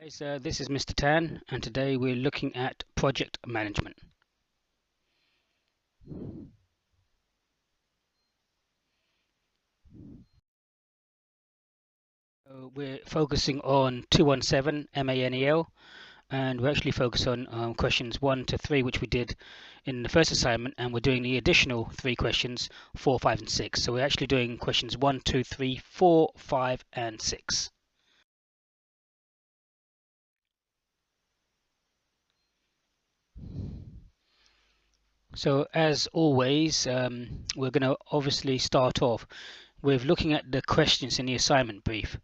So this is Mr. Tan, and today we're looking at project management. We're focusing on 217MANEL, and we're actually focused on questions 1 to 3, which we did in the first assignment, and we're doing the additional 3 questions, 4, 5, and 6. So we're actually doing questions 1, 2, 3, 4, 5, and 6. So as always, we're going to obviously start off with looking at the questions in the assignment brief,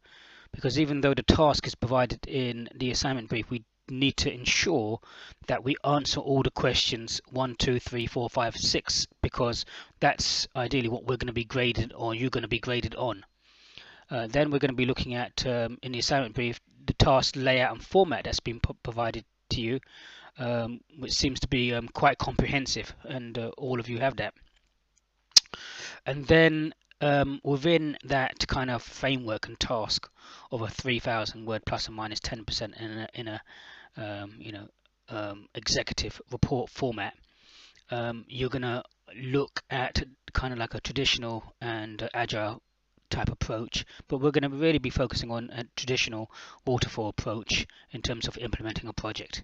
because even though the task is provided in the assignment brief, we need to ensure that we answer all the questions 1, 2, 3, 4, 5, 6, because that's ideally what we're going to be graded, or you're going to be graded on. Then we're going to be looking at, in the assignment brief, the task layout and format that's been provided to you, which seems to be quite comprehensive, and all of you have that. And then within that kind of framework and task of a 3,000 word plus or minus 10% in a executive report format, you're gonna look at kind of like a traditional and agile type approach, but we're going to really be focusing on a traditional waterfall approach in terms of implementing a project.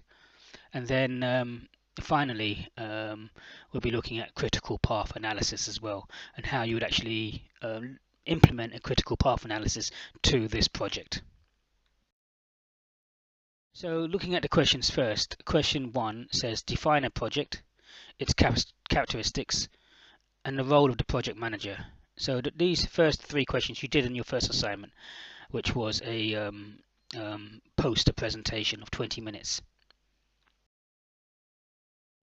And then finally, we'll be looking at critical path analysis as well, and how you would actually implement a critical path analysis to this project. So looking at the questions first, question 1 says define a project, its characteristics, and the role of the project manager. So these first 3 questions you did in your first assignment, which was a poster presentation of 20 minutes.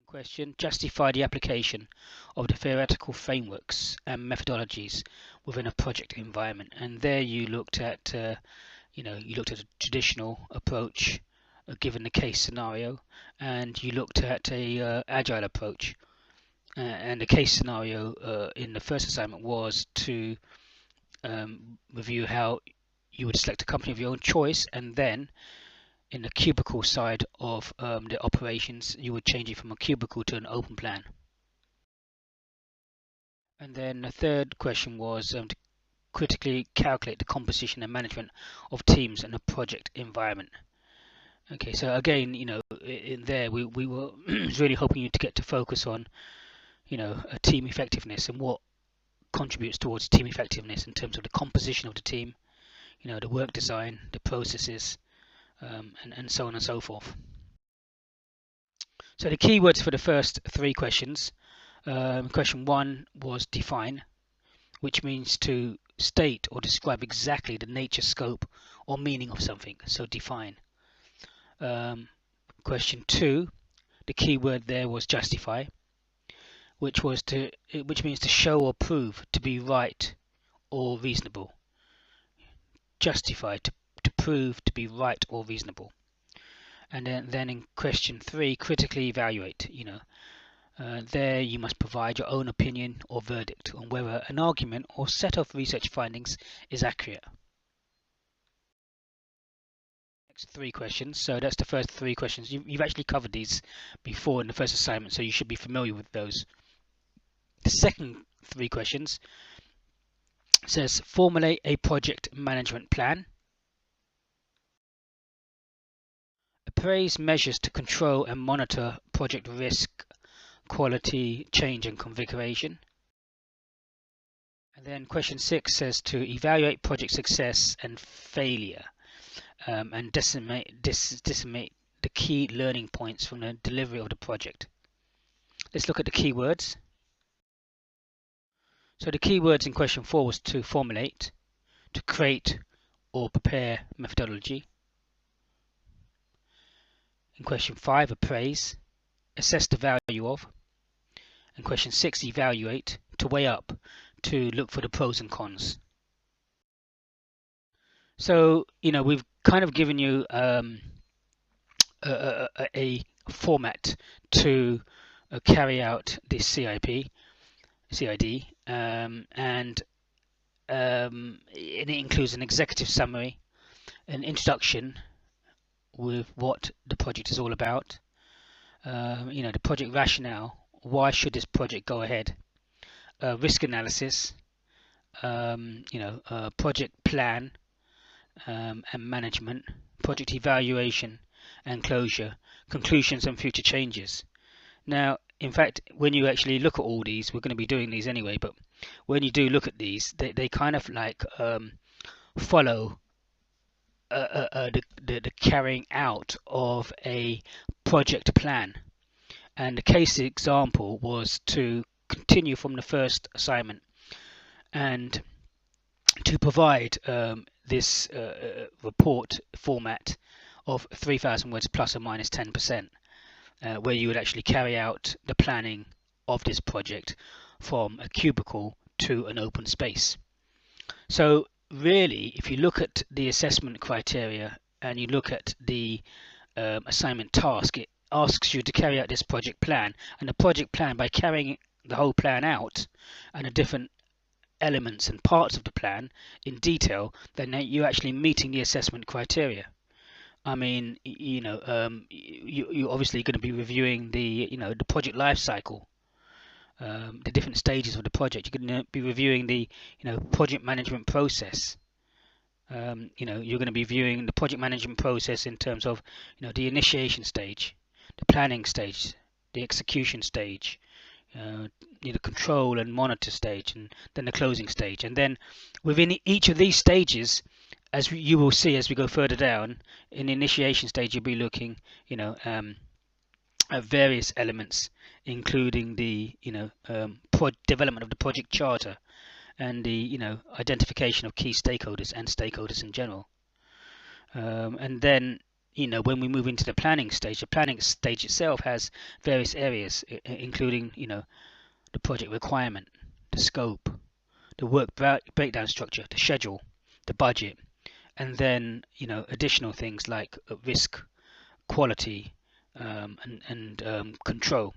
Question: justify the application of the theoretical frameworks and methodologies within a project environment. And there you looked at, you looked at a traditional approach given the case scenario, and you looked at a agile approach. And the case scenario in the first assignment was to review how you would select a company of your own choice, and then in the cubicle side of the operations, you would change it from a cubicle to an open plan. And then the third question was to critically calculate the composition and management of teams in a project environment. Okay, so again, in there we were really hoping you to get to focus on, a team effectiveness and what contributes towards team effectiveness in terms of the composition of the team, the work design, the processes, and so on and so forth. So the keywords for the first 3 questions. Question 1 was define, which means to state or describe exactly the nature, scope, or meaning of something. So define. Question 2, the keyword there was justify, which means to show or prove to be right or reasonable. Justify, to prove to be right or reasonable. And then in question 3, critically evaluate. There you must provide your own opinion or verdict on whether an argument or set of research findings is accurate. Next 3 questions. So that's the first 3 questions. You've actually covered these before in the first assignment, so you should be familiar with those. The second 3 questions says formulate a project management plan. Appraise measures to control and monitor project risk, quality, change and configuration. And then question 6 says to evaluate project success and failure, and decimate the key learning points from the delivery of the project. Let's look at the keywords. So the keywords in question 4 was to formulate, to create or prepare methodology. In question 5, appraise, assess the value of. And question 6, evaluate, to weigh up, to look for the pros and cons. So, we've kind of given you a format to carry out this CID, and it includes an executive summary, an introduction, with what the project is all about. The project rationale. Why should this project go ahead? Risk analysis. Project plan and management. Project evaluation and closure. Conclusions and future changes. Now, in fact, when you actually look at all these, we're going to be doing these anyway, but when you do look at these, they kind of like follow the carrying out of a project plan. And the case example was to continue from the first assignment and to provide this report format of 3,000 words plus or minus 10%, where you would actually carry out the planning of this project from a cubicle to an open space. So really, if you look at the assessment criteria and you look at the assignment task, it asks you to carry out this project plan, and the project plan, by carrying the whole plan out and the different elements and parts of the plan in detail, then you're actually meeting the assessment criteria. I mean, you're obviously going to be reviewing the project life cycle, the different stages of the project. You're going to be reviewing the project management process. You're going to be viewing the project management process in terms of the initiation stage, the planning stage, the execution stage, the control and monitor stage, and then the closing stage. And then within each of these stages, as you will see as we go further down, in the initiation stage you'll be looking at various elements, including the development of the project charter and the identification of key stakeholders and stakeholders in general. And then when we move into the planning stage itself has various areas, including the project requirement, the scope, the work breakdown structure, the schedule, the budget, and then additional things like risk, quality, and control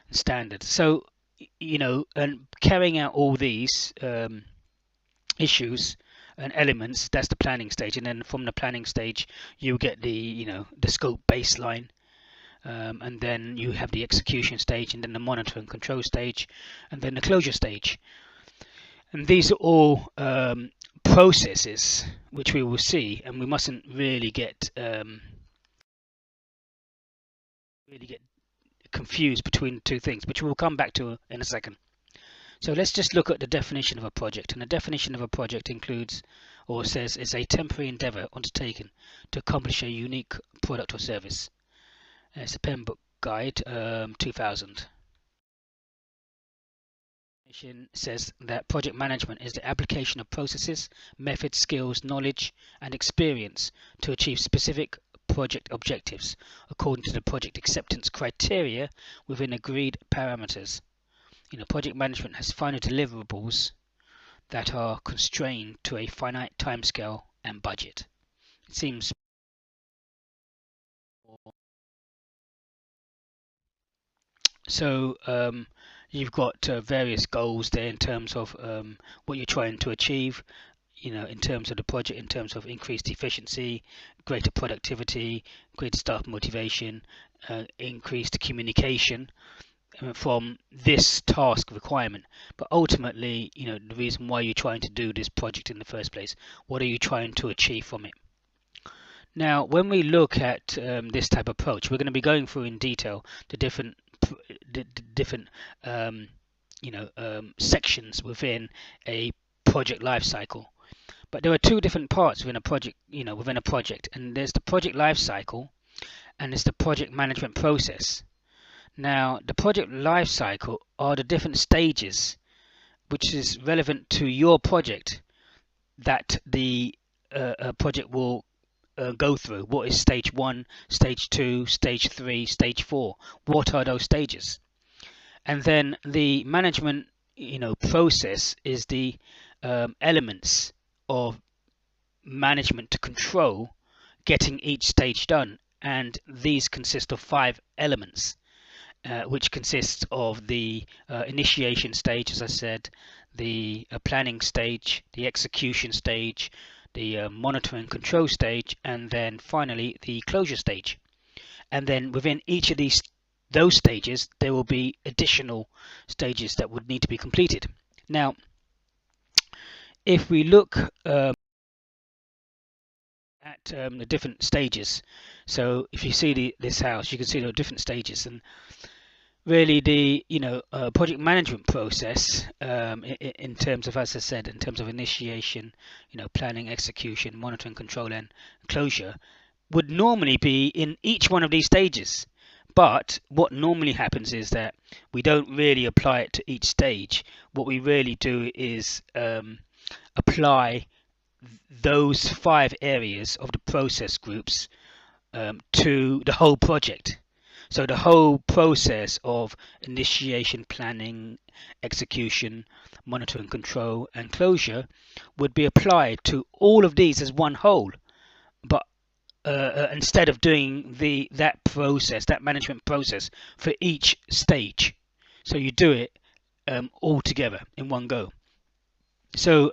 and standards. So and carrying out all these issues and elements, that's the planning stage. And then from the planning stage you get the the scope baseline, and then you have the execution stage, and then the monitor and control stage, and then the closure stage. And these are all processes which we will see, and we mustn't really get confused between the two things, which we'll come back to in a second. So let's just look at the definition of a project. And the definition of a project includes, or says, it's a temporary endeavour undertaken to accomplish a unique product or service. It's a Pen Book Guide 2000. Definition says that project management is the application of processes, methods, skills, knowledge, and experience to achieve specific project objectives according to the project acceptance criteria within agreed parameters. Project management has finite deliverables that are constrained to a finite timescale and budget. It seems so. You've got various goals there in terms of what you're trying to achieve. In terms of the project, in terms of increased efficiency, greater productivity, greater staff motivation, increased communication from this task requirement. But ultimately, the reason why you're trying to do this project in the first place, what are you trying to achieve from it? Now, when we look at this type of approach, we're going to be going through in detail the different sections within a project life cycle. But there are two different parts within a project, and there's the project life cycle and there's the project management process. Now, the project life cycle are the different stages which is relevant to your project that the project will go through. What is stage 1, stage 2, stage 3, stage 4? What are those stages? And then the management process is the elements of management to control getting each stage done, and these consist of 5 elements. Which consists of the initiation stage, as I said, the planning stage, the execution stage, the monitor and control stage, and then finally the closure stage. And then within each of those stages, there will be additional stages that would need to be completed. Now, if we look at the different stages, so if you see this house, you can see there are different stages, and really the project management process in terms of, as I said, in terms of initiation, planning, execution, monitoring, control, and closure, would normally be in each one of these stages. But what normally happens is that we don't really apply it to each stage. What we really do is apply those 5 areas of the process groups to the whole project. So the whole process of initiation, planning, execution, monitoring, control, and closure would be applied to all of these as one whole. But instead of doing that management process for each stage, so you do it all together in one go. So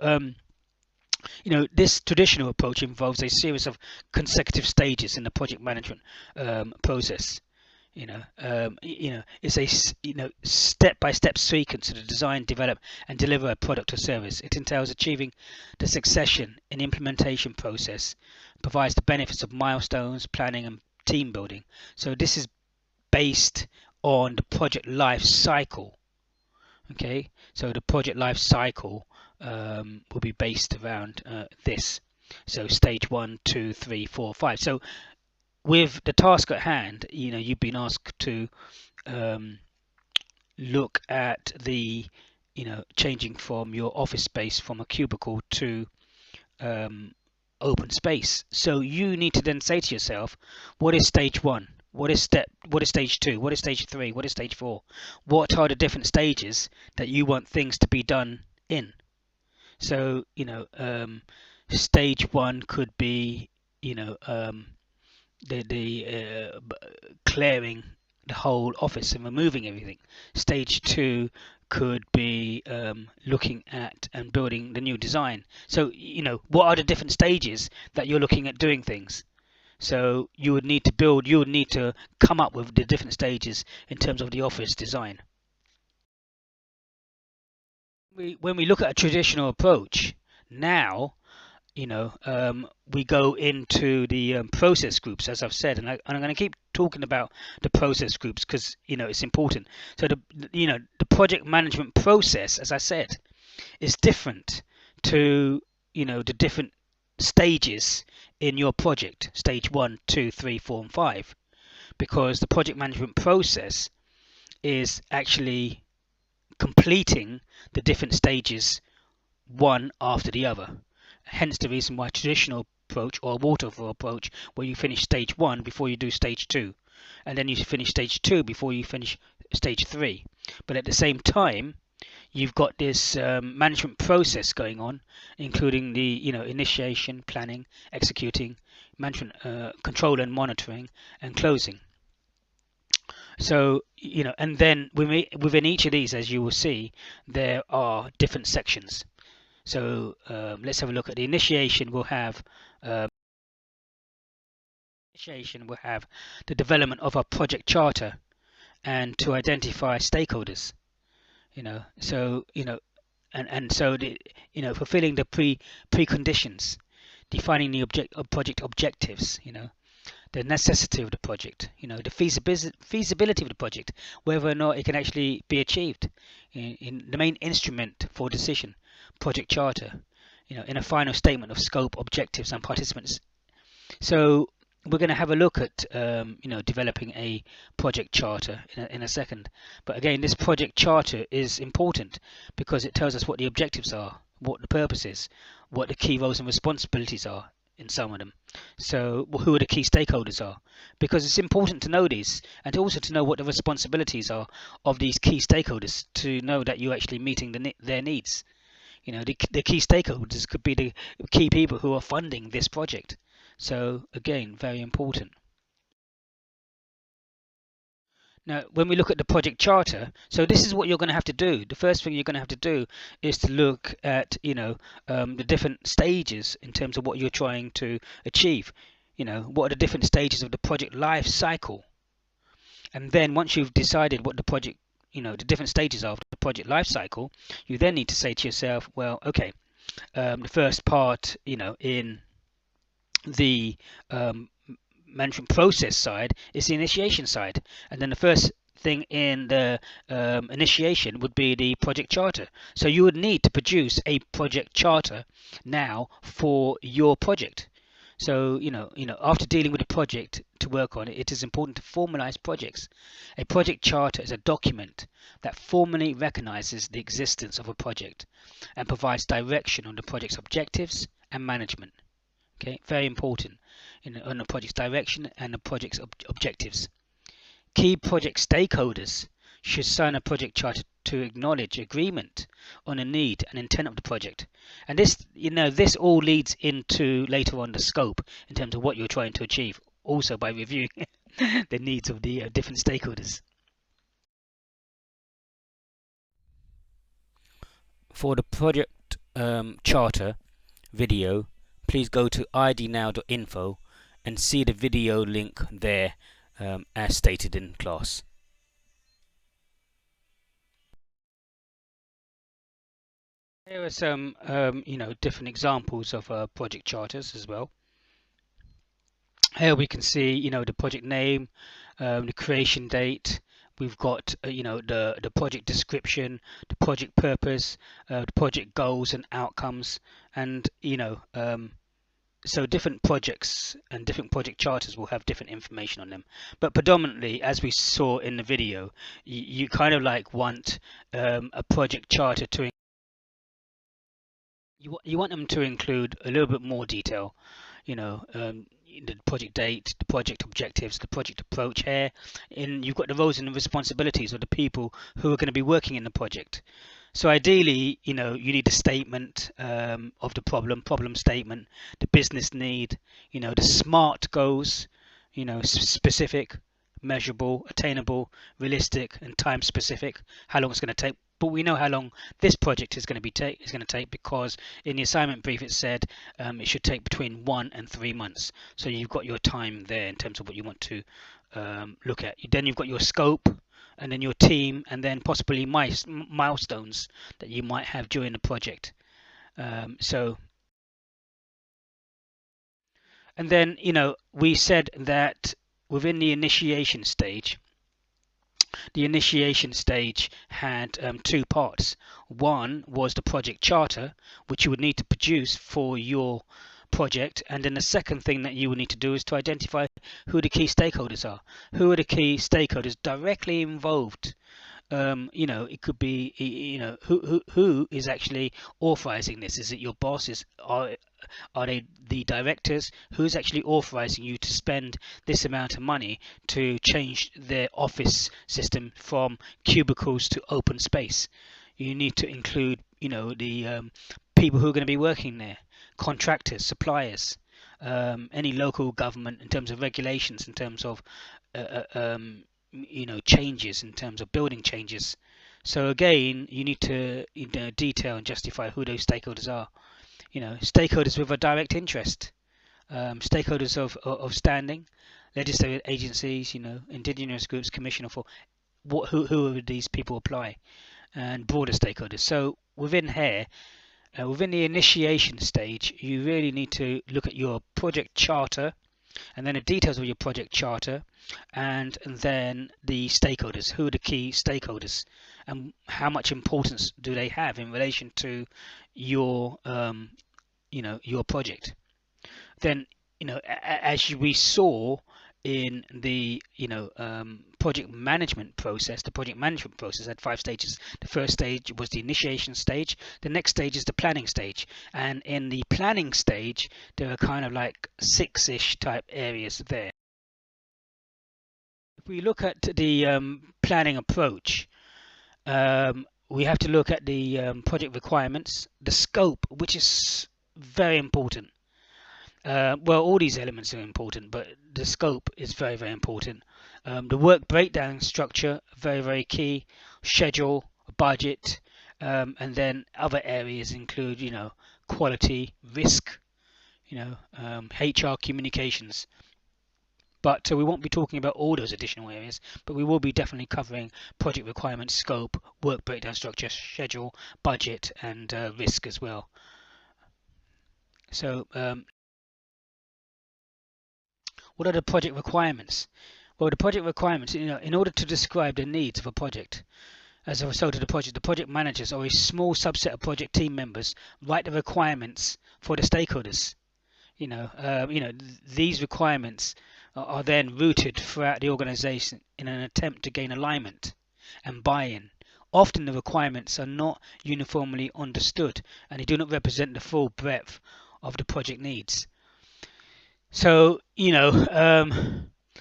this traditional approach involves a series of consecutive stages in the project management process. It's a step-by-step sequence to design, develop, and deliver a product or service. It entails achieving the succession in implementation process, provides the benefits of milestones, planning, and team building. So this is based on the project life cycle. Okay, so the project life cycle will be based around this. So stage 1, 2, 3, 4, 5. So with the task at hand, you've been asked to look at the changing from your office space from a cubicle to open space. So you need to then say to yourself, what is stage 1? What is stage 2? What is stage 3? What is stage 4? What are the different stages that you want things to be done in? So stage 1 could be the clearing the whole office and removing everything. Stage 2 could be looking at and building the new design. So what are the different stages that you're looking at doing things? So you would need to come up with the different stages in terms of the office design. When we look at a traditional approach now, we go into the process groups, as I've said, and I'm going to keep talking about the process groups because it's important. So the project management process, as I said, is different to the different stages in your project, stage 1, 2, 3, 4, and 5, because the project management process is actually completing the different stages one after the other. Hence the reason why traditional approach or waterfall approach, where you finish stage 1 before you do stage 2, and then you finish stage 2 before you finish stage 3. But at the same time, you've got this management process going on, including the initiation, planning, executing, management, control and monitoring, and closing. So and then within each of these, as you will see, there are different sections. So let's have a look at the initiation. We'll have the development of a project charter and to identify stakeholders. So fulfilling the preconditions, defining the project objectives. The necessity of the project, the feasibility of the project, whether or not it can actually be achieved, in the main instrument for decision, project charter, in a final statement of scope, objectives, and participants. So we're going to have a look at developing a project charter in a second. But again, this project charter is important because it tells us what the objectives are, what the purpose is, what the key roles and responsibilities are in some of them. So who are the key stakeholders are, because it's important to know these and also to know what the responsibilities are of these key stakeholders, to know that you're actually meeting their needs. The key stakeholders could be the key people who are funding this project. So again, very important. Now, when we look at the project charter, so this is what you're going to have to do. The first thing you're going to have to do is to look at, the different stages in terms of what you're trying to achieve. What are the different stages of the project life cycle? And then once you've decided what the project, the different stages of the project life cycle, you then need to say to yourself, well, okay, the first part, in the management process side is the initiation side, and then the first thing in the initiation would be the project charter. So you would need to produce a project charter now for your project. So after dealing with a project to work on it, it is important to formalize projects. A project charter is a document that formally recognizes the existence of a project and provides direction on the project's objectives and management. Okay, very important on the project's direction and the project's objectives. Key project stakeholders should sign a project charter to acknowledge agreement on the need and intent of the project. And this all leads into later on the scope in terms of what you're trying to achieve, also by reviewing the needs of the different stakeholders. For the project charter video, please go to idnow.info and see the video link there, as stated in class. Here are some different examples of project charters as well. Here we can see the project name, the creation date. We've got the project description, the project purpose, the project goals and outcomes, and so different projects and different project charters will have different information on them. But predominantly, as we saw in the video, you kind of like want a project charter to you want them to include a little bit more detail, the project date, the project objectives, the project approach here. And you've got the roles and the responsibilities of the people who are going to be working in the project. So ideally, you need a statement of the problem statement, the business need, the SMART goals, specific, measurable, attainable, realistic, and time specific. How long it's going to take. But we know how long this project is going to take because in the assignment brief it said it should take between 1 and 3 months. So you've got your time there in terms of what you want to look at. Then you've got your scope, and then your team, and then possibly milestones that you might have during the project. And then we said that within the initiation stage, had two parts. One was the project charter, which you would need to produce for your project, and then the second thing that you would need to do is to identify who the key stakeholders are. Who are the key stakeholders directly involved? It could be who is actually authorizing this. Is it your bosses? Are they the directors? Who's actually authorizing you to spend this amount of money to change their office system from cubicles to open space? You need to include the people who are going to be working there, contractors, suppliers, any local government in terms of regulations, in terms of changes, in terms of building changes. So again, you need to detail and justify who those stakeholders are. Stakeholders with a direct interest, stakeholders of standing, legislative agencies, indigenous groups, commissioner for who are these people apply, and broader stakeholders. So within here, within the initiation stage, you really need to look at your project charter, and then the details of your project charter, and then the stakeholders. Who are the key stakeholders, and how much importance do they have in relation to your your project? Then as we saw in the project management process, the project management process had 5 stages. The first stage was the initiation stage. The next stage is the planning stage, and in the planning stage there are kind of like 6-ish type areas there. If we look at the planning approach, we have to look at the project requirements, the scope, which is very important. Well, all these elements are important, but the scope is very, very important. The work breakdown structure, very, very key. Schedule, budget, and then other areas include, quality, risk, HR, communications. But we won't be talking about all those additional areas, but we will be definitely covering project requirements, scope, work breakdown structure, schedule, budget, and risk as well. So, what are the project requirements? Well, the project requirements, in order to describe the needs of a project, as a result of the project managers or a small subset of project team members write the requirements for the stakeholders. These requirements are then routed throughout the organization in an attempt to gain alignment and buy-in. Often the requirements are not uniformly understood and they do not represent the full breadth of the project needs. So,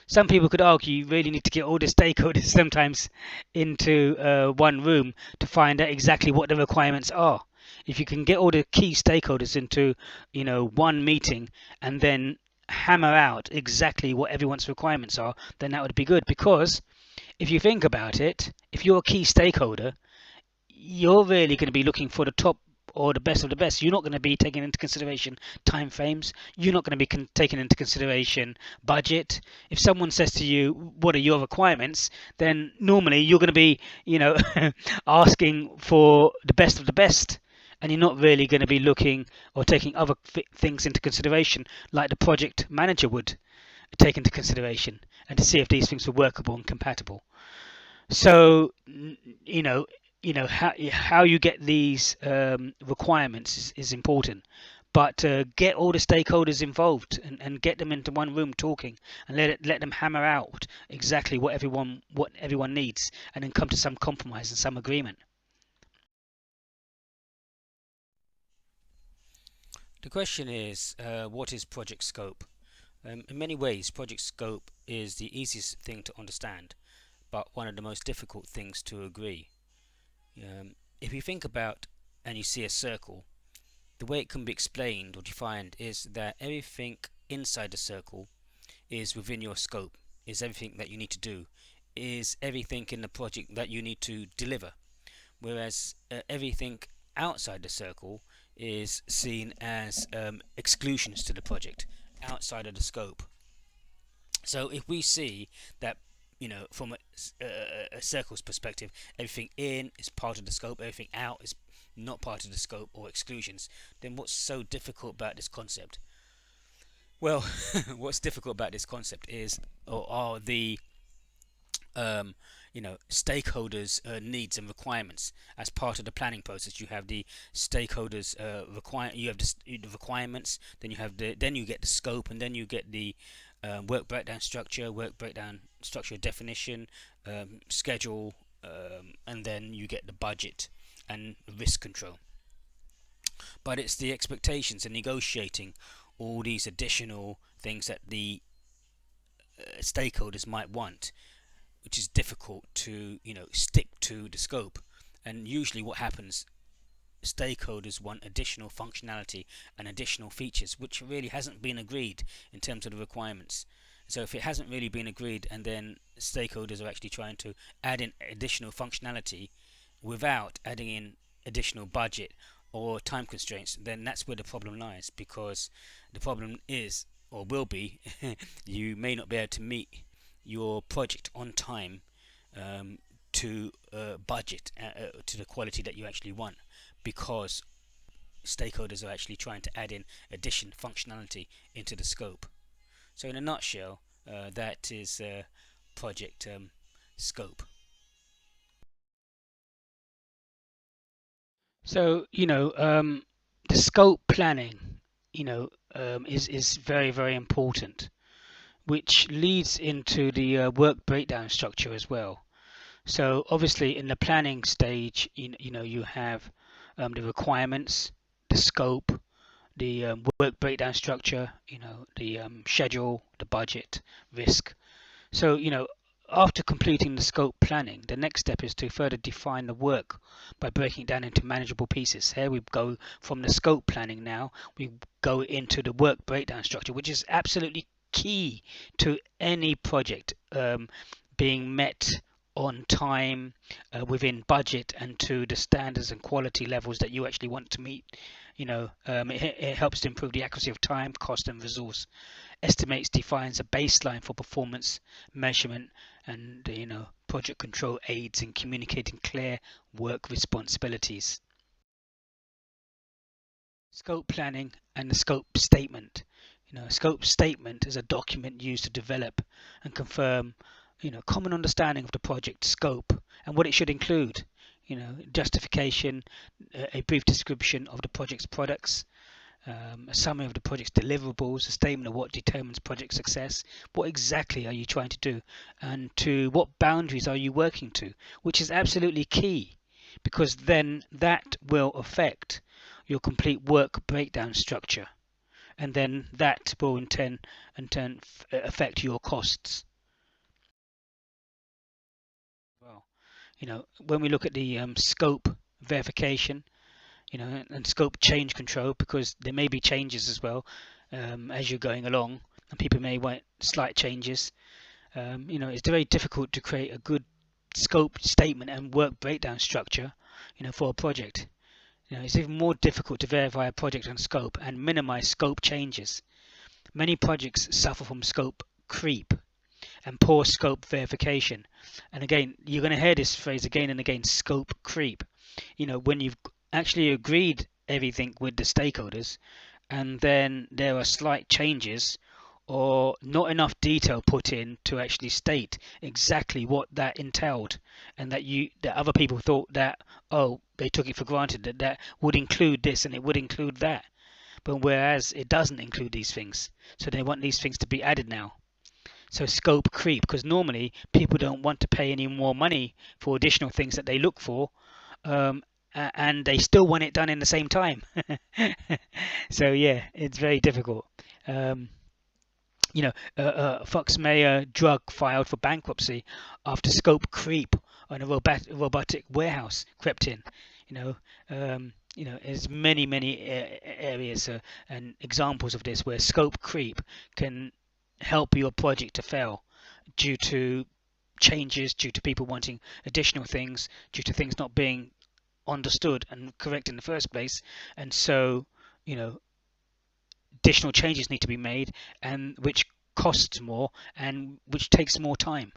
some people could argue you really need to get all the stakeholders sometimes into one room to find out exactly what the requirements are. If you can get all the key stakeholders into, one meeting and then hammer out exactly what everyone's requirements are, then that would be good. Because if you think about it, if you're a key stakeholder, you're really going to be looking for the top or the best of the best. You're not going to be taking into consideration time frames. You're not going to be taking into consideration budget. If someone says to you, "What are your requirements?" then normally you're going to be, asking for the best of the best, and you're not really going to be looking or taking other things into consideration, like the project manager would take into consideration, and to see if these things are workable and compatible. So, how you get these requirements is important, but get all the stakeholders involved and get them into one room talking and let them hammer out exactly what everyone needs, and then come to some compromise and some agreement. The question is, what is project scope? In many ways, project scope is the easiest thing to understand, but one of the most difficult things to agree. If you think about and you see a circle, the way it can be explained or defined is that everything inside the circle is within your scope, is everything that you need to do, is everything in the project that you need to deliver, whereas everything outside the circle is seen as exclusions to the project, outside of the scope. So if we see that, from a circle's perspective, everything in is part of the scope, everything out is not part of the scope or exclusions, then what's so difficult about this concept? Well, what's difficult about this concept is, or are the stakeholders' needs and requirements as part of the planning process. You have the stakeholders you have the requirements, then you get the scope, and then you get the work breakdown structure definition, schedule, and then you get the budget and risk control. But it's the expectations and negotiating all these additional things that the stakeholders might want, which is difficult to stick to the scope. And usually what happens, stakeholders want additional functionality and additional features which really hasn't been agreed in terms of the requirements. So if it hasn't really been agreed, and then stakeholders are actually trying to add in additional functionality without adding in additional budget or time constraints, then that's where the problem lies, because the problem is, or will be, you may not be able to meet your project on time, to budget to the quality that you actually want, because stakeholders are actually trying to add in additional functionality into the scope. So in a nutshell, that is project scope. So, the scope planning, is very, very important, which leads into the work breakdown structure as well. So obviously in the planning stage, you have the requirements, the scope, the work breakdown structure, the schedule, the budget, risk. So after completing the scope planning, the next step is to further define the work by breaking it down into manageable pieces. Here we go from the scope planning now, we go into the work breakdown structure, which is absolutely key to any project being met on time, within budget, and to the standards and quality levels that you actually want to meet. It helps to improve the accuracy of time, cost, and resource. Estimates defines a baseline for performance measurement, and project control aids in communicating clear work responsibilities. Scope planning and the scope statement. A scope statement is a document used to develop and confirm common understanding of the project scope and what it should include. Justification, a brief description of the project's products, a summary of the project's deliverables, a statement of what determines project success, what exactly are you trying to do, and to what boundaries are you working to, which is absolutely key, because then that will affect your complete work breakdown structure, and then that will in turn affect your costs. Well, when we look at the scope verification, and scope change control, because there may be changes as well as you're going along, and people may want slight changes. It's very difficult to create a good scope statement and work breakdown structure, for a project. It's even more difficult to verify a project on scope and minimize scope changes. Many projects suffer from scope creep and poor scope verification. And again, you're going to hear this phrase again and again, scope creep. When you've actually agreed everything with the stakeholders, and then there are slight changes or not enough detail put in to actually state exactly what that entailed, and that other people thought that, oh, they took it for granted that would include this and it would include that, but whereas it doesn't include these things, so they want these things to be added now. So scope creep, because normally people don't want to pay any more money for additional things that they look for, and they still want it done in the same time. So yeah, it's very difficult. Fox Mayer drug filed for bankruptcy after scope creep on a robotic warehouse crept in. There's many areas and examples of this where scope creep can help your project to fail due to changes, due to people wanting additional things, due to things not being understood and correct in the first place, and so additional changes need to be made, and which costs more and which takes more time.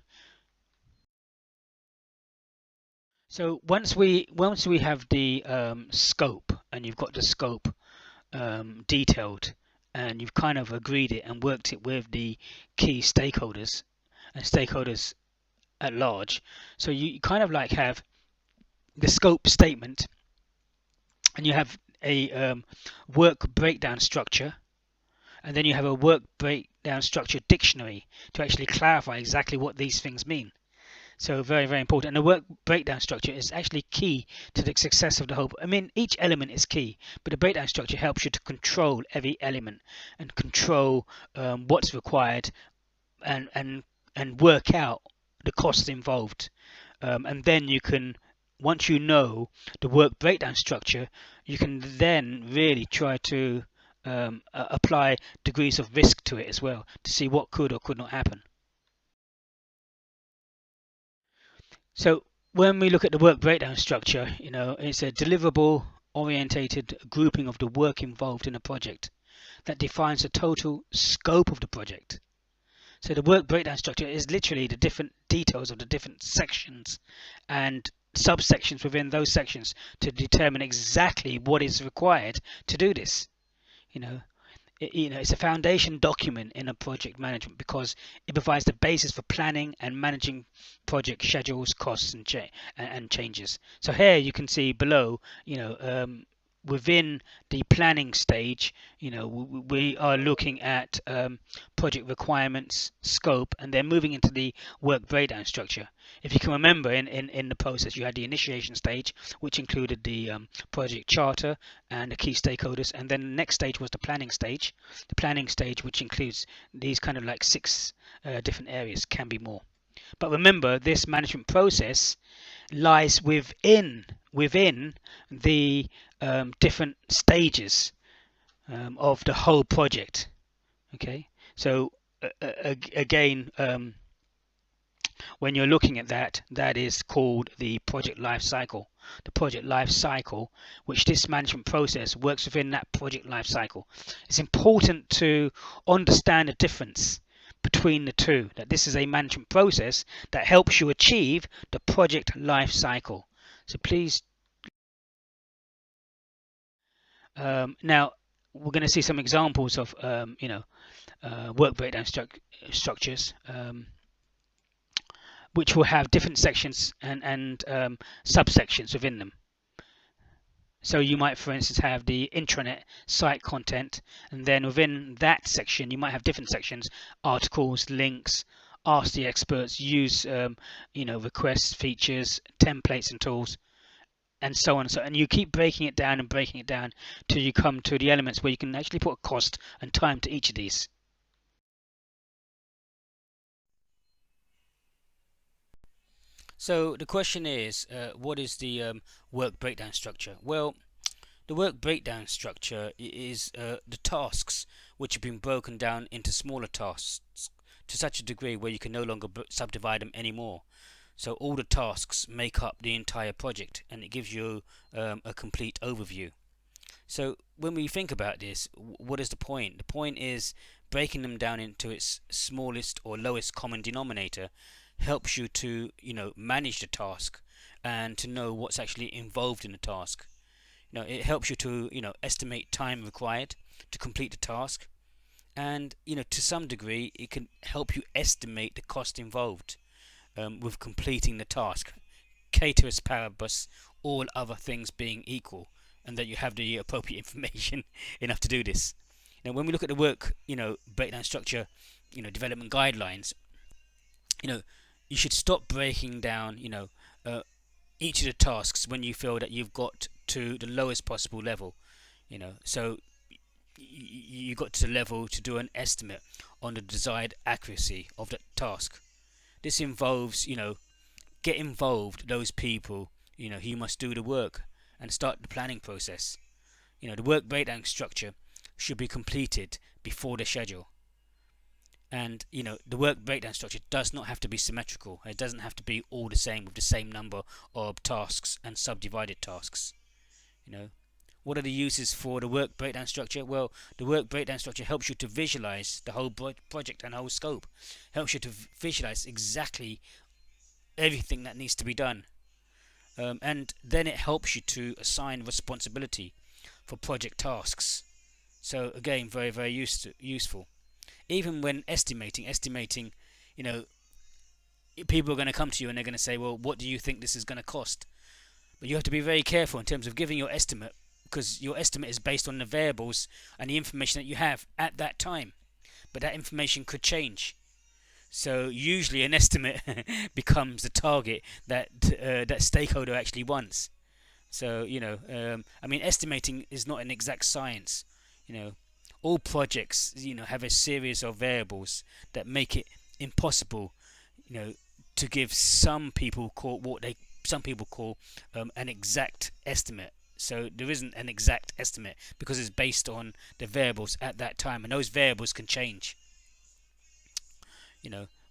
So once we have the scope, and you've got the scope detailed, and you've kind of agreed it and worked it with the key stakeholders and stakeholders at large, so you kind of like have the scope statement, and you have a work breakdown structure, and then you have a work breakdown structure dictionary to actually clarify exactly what these things mean. So very, very important. And the work breakdown structure is actually key to the success of the whole. I mean, each element is key, but the breakdown structure helps you to control every element and control what's required, and work out the costs involved. And then you can, once you know the work breakdown structure, you can then really try to apply degrees of risk to it as well, to see what could or could not happen. So when we look at the work breakdown structure, it's a deliverable orientated grouping of the work involved in a project that defines the total scope of the project. So the work breakdown structure is literally the different details of the different sections and subsections within those sections to determine exactly what is required to do this. It's a foundation document in a project management because it provides the basis for planning and managing project schedules, costs, and changes. So here you can see below, within the planning stage, we are looking at project requirements, scope, and then moving into the work breakdown structure. If you can remember, in the process, you had the initiation stage, which included the project charter and the key stakeholders, and then the next stage was the planning stage. The planning stage, which includes these kind of like 6 different areas, can be more. But remember, this management process lies within the different stages of the whole project. Okay, so again, when you're looking at that, that is called the project life cycle. The project life cycle, which this management process works within that project life cycle. It's important to understand the difference between the two, that this is a management process that helps you achieve the project life cycle. So please, now we're going to see some examples of work breakdown structures, which will have different sections and subsections within them. So you might, for instance, have the intranet site content, and then within that section, you might have different sections: articles, links, ask the experts, use, requests, features, templates, and tools, and so on and so on. And you keep breaking it down and breaking it down till you come to the elements where you can actually put cost and time to each of these. So the question is, what is the work breakdown structure? Well, the work breakdown structure is the tasks which have been broken down into smaller tasks to such a degree where you can no longer subdivide them anymore. So all the tasks make up the entire project, and it gives you a complete overview. So when we think about this, what is the point? The point is breaking them down into its smallest or lowest common denominator helps you to manage the task and to know what's actually involved in the task. It helps you to estimate time required to complete the task, and to some degree it can help you estimate the cost involved with completing the task, ceteris paribus, all other things being equal, and that you have the appropriate information enough to do this. Now, when we look at the work breakdown structure development guidelines, you should stop breaking down each of the tasks when you feel that you've got to the lowest possible level. So you got to the level to do an estimate on the desired accuracy of that task. This involves get involved those people who must do the work and start the planning process. The work breakdown structure should be completed before the schedule. And the work breakdown structure does not have to be symmetrical. It doesn't have to be all the same with the same number of tasks and subdivided tasks. What are the uses for the work breakdown structure? Well, the work breakdown structure helps you to visualize the whole project and whole scope. Helps you to visualize exactly everything that needs to be done. And then it helps you to assign responsibility for project tasks. So again, very, very useful. Even when estimating, people are going to come to you and they're going to say, well, what do you think this is going to cost? But you have to be very careful in terms of giving your estimate, because your estimate is based on the variables and the information that you have at that time. But that information could change. So usually an estimate becomes the target that that stakeholder actually wants. So estimating is not an exact science. All projects have a series of variables that make it impossible to give some people call an exact estimate. So there isn't an exact estimate because it's based on the variables at that time, and those variables can change.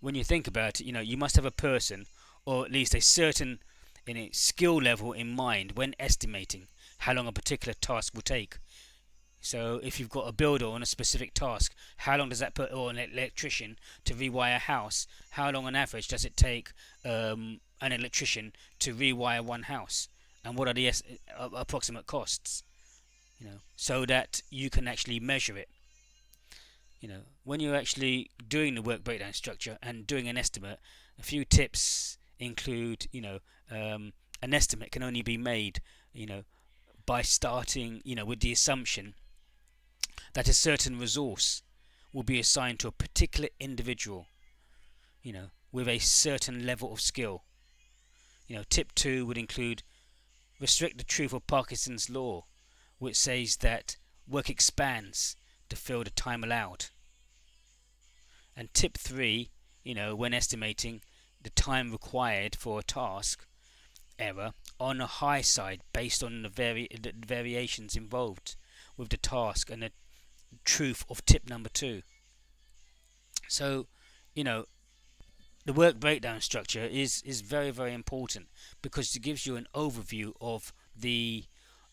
When you think about it, you must have a person, or at least a certain skill level in mind when estimating how long a particular task will take. So if you've got a builder on a specific task, how long does that put, or an electrician to rewire a house? How long on average does it take an electrician to rewire one house? And what are the approximate costs? So that you can actually measure it. When you're actually doing the work breakdown structure and doing an estimate, a few tips include, an estimate can only be made, by starting, with the assumption that a certain resource will be assigned to a particular individual, with a certain level of skill. Tip 2 would include restrict the truth of Parkinson's law, which says that work expands to fill the time allowed. And tip 3, when estimating, the time required for a task error on a high side based on the variations involved with the task and the truth of tip number 2. So, you know, the work breakdown structure is very, very important because it gives you an overview of the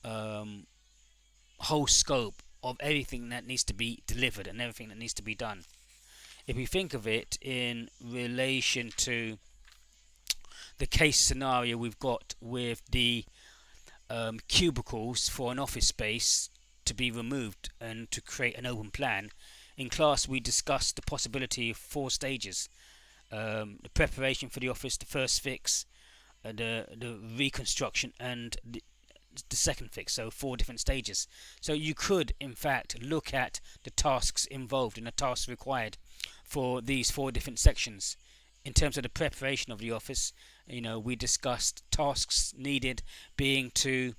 whole scope of everything that needs to be delivered and everything that needs to be done. If we think of it in relation to the case scenario we've got with the cubicles for an office space to be removed and to create an open plan, in class we discussed the possibility of 4 stages. The preparation for the office, the first fix, the reconstruction, and the second fix. So 4 different stages. So you could in fact look at the tasks involved and the tasks required for these 4 different sections. In terms of the preparation of the office, we discussed tasks needed being to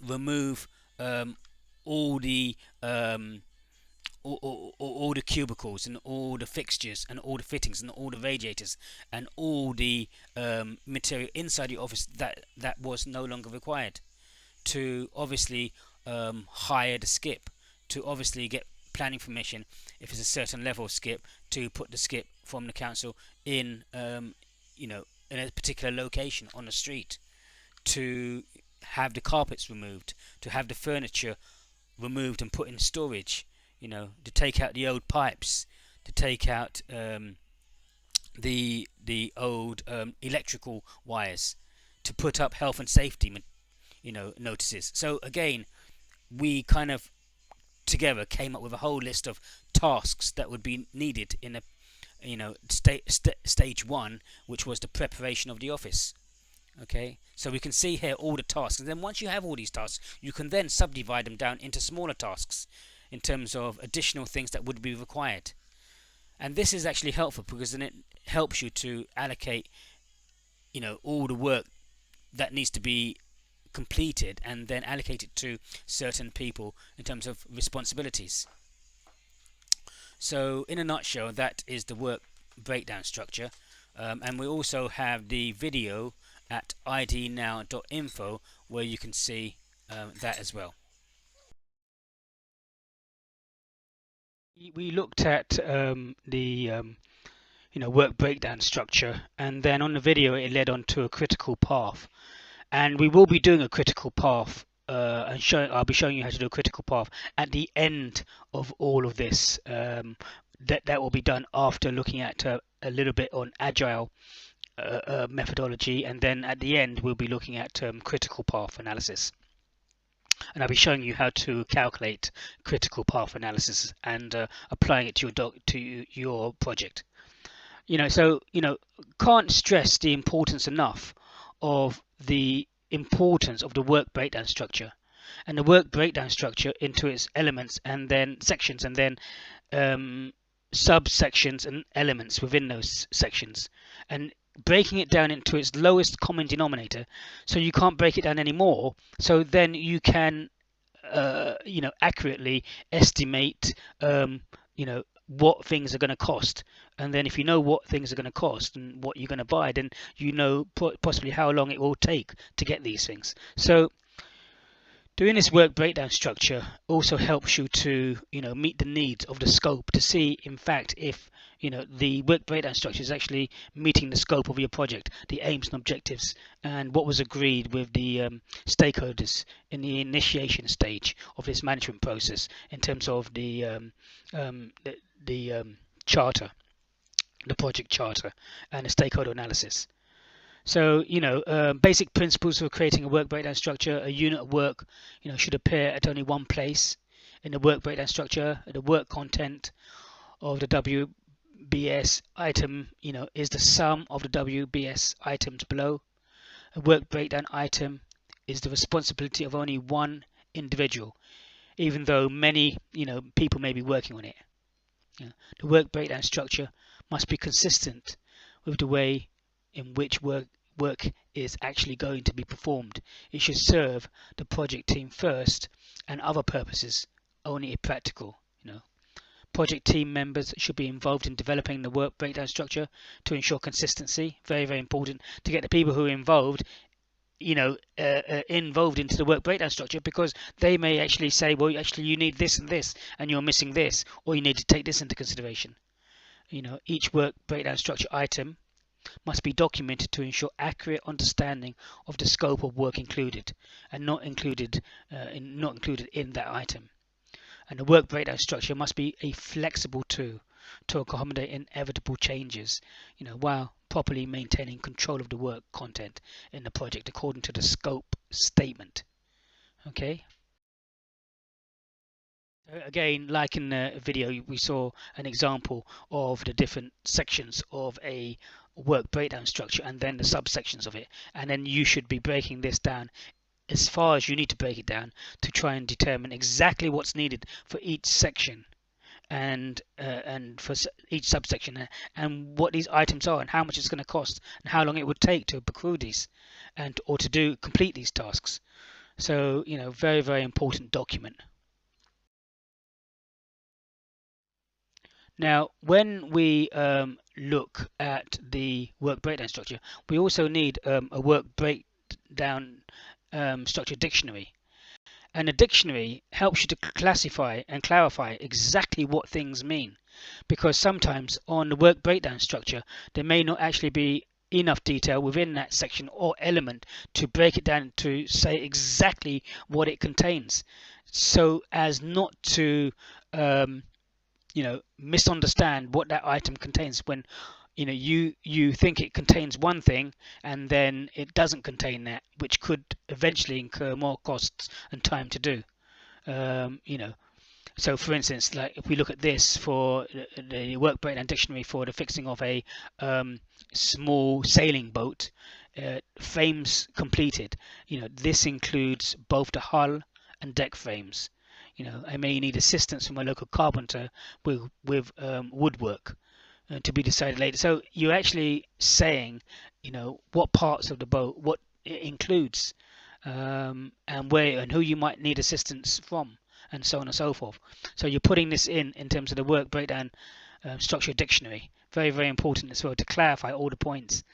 remove all the all the cubicles and all the fixtures and all the fittings and all the radiators and all the material inside the office that was no longer required. To obviously hire the skip, to obviously get planning permission if it's a certain level of skip, to put the skip from the council in in a particular location on the street, to have the carpets removed, to have the furniture removed and put in storage, to take out the old pipes, to take out the old electrical wires, to put up health and safety notices. So again, we kind of together came up with a whole list of tasks that would be needed in a stage 1, which was the preparation of the office. Okay, so we can see here all the tasks, and then once you have all these tasks, you can then subdivide them down into smaller tasks in terms of additional things that would be required. And this is actually helpful because then it helps you to allocate all the work that needs to be completed and then allocate it to certain people in terms of responsibilities. So in a nutshell, that is the work breakdown structure, and we also have the video at idnow.info where you can see that as well. We looked at the work breakdown structure, and then on the video it led on to a critical path, and we will be doing a critical path and I'll be showing you how to do a critical path at the end of all of this. That will be done after looking at a little bit on agile methodology, and then at the end we'll be looking at critical path analysis, and I'll be showing you how to calculate critical path analysis and applying it to your project. Can't stress the importance enough of the importance of the work breakdown structure, and the work breakdown structure into its elements and then sections and then subsections and elements within those sections, and breaking it down into its lowest common denominator, so you can't break it down anymore, so then you can accurately estimate what things are going to cost. And then if you know what things are going to cost and what you're going to buy, then you know possibly how long it will take to get these things. So doing this work breakdown structure also helps you to meet the needs of the scope, to see in fact if the work breakdown structure is actually meeting the scope of your project, the aims and objectives, and what was agreed with the stakeholders in the initiation stage of this management process in terms of the charter, the project charter, and the stakeholder analysis. So basic principles for creating a work breakdown structure: a unit of work should appear at only one place in the work breakdown structure. The work content of the WBS item is the sum of the WBS items below. A work breakdown item is the responsibility of only one individual, even though many people may be working on it. The work breakdown structure must be consistent with the way in which work is actually going to be performed. It should serve the project team first and other purposes only if practical. Project team members should be involved in developing the work breakdown structure to ensure consistency. Very, very important to get the people who are involved, involved into the work breakdown structure, because they may actually say, well, actually you need this and this, and you're missing this, or you need to take this into consideration. Each work breakdown structure item must be documented to ensure accurate understanding of the scope of work included and not included in that item. And the work breakdown structure must be a flexible tool to accommodate inevitable changes, while properly maintaining control of the work content in the project according to the scope statement. Okay. Again, like in the video, we saw an example of the different sections of a work breakdown structure and then the subsections of it. And then you should be breaking this down as far as you need to break it down to try and determine exactly what's needed for each section and for each subsection, and what these items are and how much it's going to cost and how long it would take to accrue these or to complete these tasks. So, very, very important document. Now, when we look at the work breakdown structure, we also need a work breakdown structure dictionary. And a dictionary helps you to classify and clarify exactly what things mean, because sometimes on the work breakdown structure there may not actually be enough detail within that section or element to break it down to say exactly what it contains, so as not to misunderstand what that item contains when you think it contains one thing and then it doesn't contain that, which could eventually incur more costs and time to do. So for instance, like if we look at this for the work breakdown dictionary for the fixing of a small sailing boat, frames completed, this includes both the hull and deck frames. I may need assistance from a local carpenter with woodwork to be decided later. So you're actually saying, what parts of the boat, what it includes, and where and who you might need assistance from, and so on and so forth. So you're putting this in terms of the work breakdown structure dictionary. Very, very important as well to clarify all the points.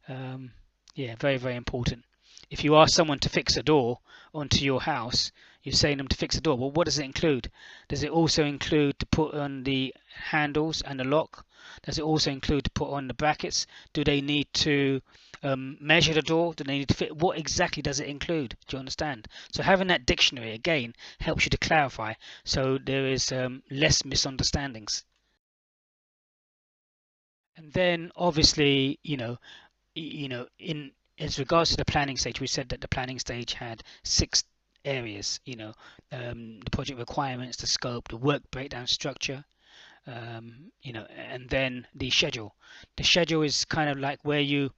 Yeah, very, very important. If you ask someone to fix a door onto your house, you're saying them to fix a door. Well, what does it include? Does it also include to put on the handles and the lock? Does it also include to put on the brackets? Do they need to measure the door? Do they need to fit? What exactly does it include? Do you understand? So having that dictionary again helps you to clarify, so there is less misunderstandings. And then obviously, in as regards to the planning stage, we said that the planning stage had 6 areas. The project requirements, the scope, the work breakdown structure, and then the schedule. The schedule is kind of like where you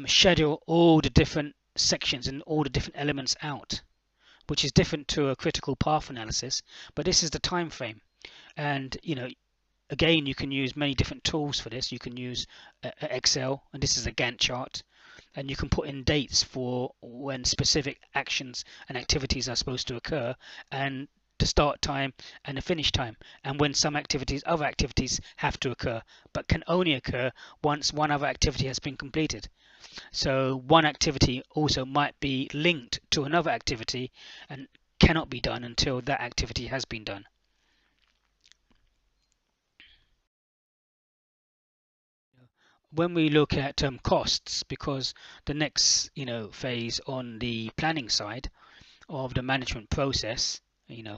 schedule all the different sections and all the different elements out, which is different to a critical path analysis, but this is the time frame. And again, you can use many different tools for this. You can use Excel, and this is a Gantt chart, and you can put in dates for when specific actions and activities are supposed to occur, and the start time and the finish time, and when some other activities have to occur, but can only occur once one other activity has been completed. So one activity also might be linked to another activity and cannot be done until that activity has been done. When we look at costs, because the next phase on the planning side of the management process,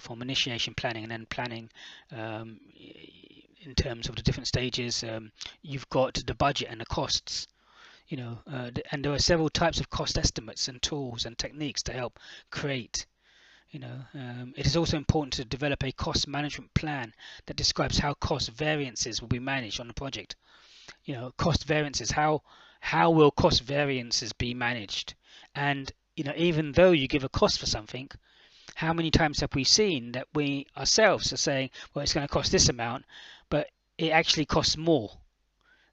from initiation planning and then planning in terms of the different stages, you've got the budget and the costs, and there are several types of cost estimates and tools and techniques to help create. It is also important to develop a cost management plan that describes how cost variances will be managed on the project. Cost variances, how will cost variances be managed? And even though you give a cost for something, how many times have we seen that we ourselves are saying, well, it's going to cost this amount, but it actually costs more?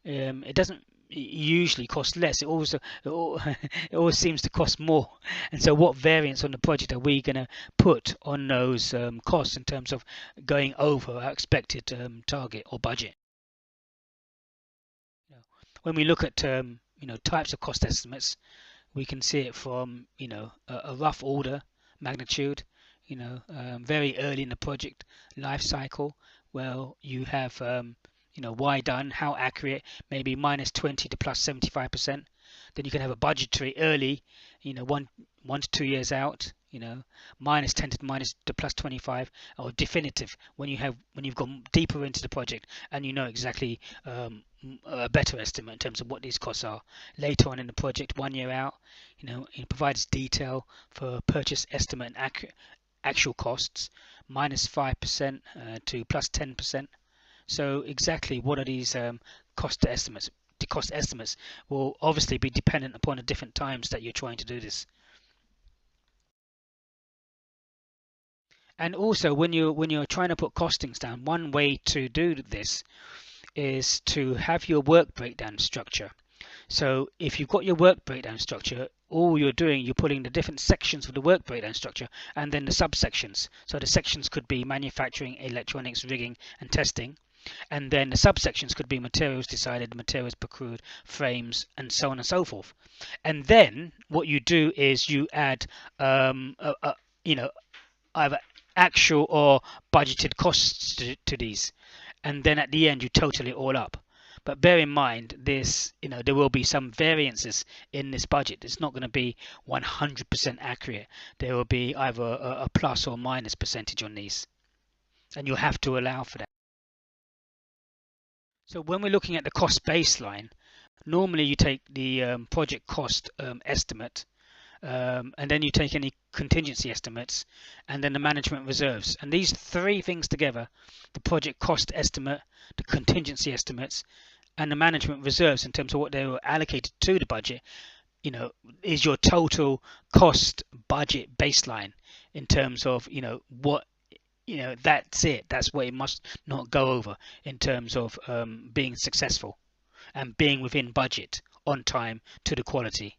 It doesn't usually cost less. It always seems to cost more. And so, what variance on the project are we going to put on those costs in terms of going over our expected target or budget? When we look at types of cost estimates, we can see it from a rough order magnitude, very early in the project life cycle. Well, you have why done, how accurate, maybe -20 to +75%. Then you can have a budgetary early, 1 to 2 years out, -10 to +25, or definitive when you've gone deeper into the project and you know exactly a better estimate in terms of what these costs are. Later on in the project, 1 year out, it provides detail for purchase estimate and actual costs, -5% to +10%. So exactly what are these cost estimates? The cost estimates will obviously be dependent upon the different times that you're trying to do this. And also, when you're trying to put costings down, one way to do this is to have your work breakdown structure. So if you've got your work breakdown structure, all you're doing, you're putting the different sections of the work breakdown structure and then the subsections. So the sections could be manufacturing, electronics, rigging, and testing. And then the subsections could be materials decided, materials procured, frames, and so on and so forth. And then what you do is you add, either actual or budgeted costs to these, and then at the end you total it all up. But bear in mind this, there will be some variances in this budget. It's not going to be 100% accurate. There will be either a plus or minus percentage on these, and you'll have to allow for that. So when we're looking at the cost baseline, normally you take the project cost estimate, and then you take any contingency estimates, and then the management reserves. And these three things together, the project cost estimate, the contingency estimates, and the management reserves in terms of what they were allocated to the budget, is your total cost budget baseline in terms of, what that's it. That's what it must not go over in terms of being successful and being within budget, on time, to the quality.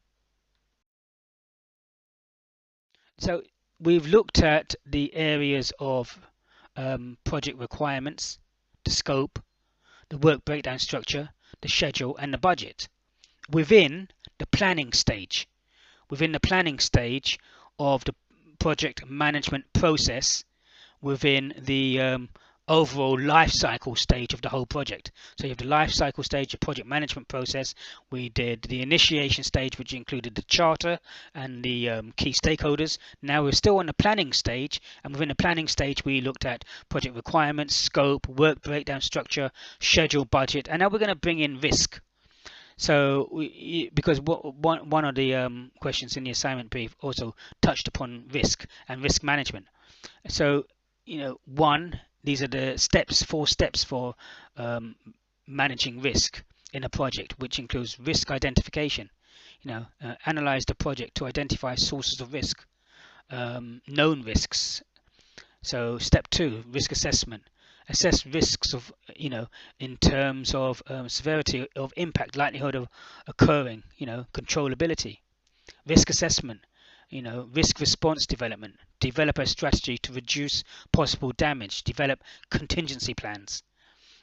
So we've looked at the areas of project requirements, the scope, the work breakdown structure, the schedule, and the budget. Within the planning stage of the project management process, within the overall life cycle stage of the whole project. So you have the life cycle stage, the project management process. We did the initiation stage, which included the charter and the key stakeholders. Now we're still on the planning stage, and within the planning stage we looked at project requirements, scope, work breakdown structure, schedule, budget, and now we're going to bring in risk. So because one of the questions in the assignment brief also touched upon risk and risk management. So these are the 4 steps for managing risk in a project, which includes risk identification. Analyze the project to identify sources of risk, known risks. So step 2, risk assessment. Assess risks of, in terms of severity of impact, likelihood of occurring, controllability. Risk assessment. Risk response development, develop a strategy to reduce possible damage, develop contingency plans,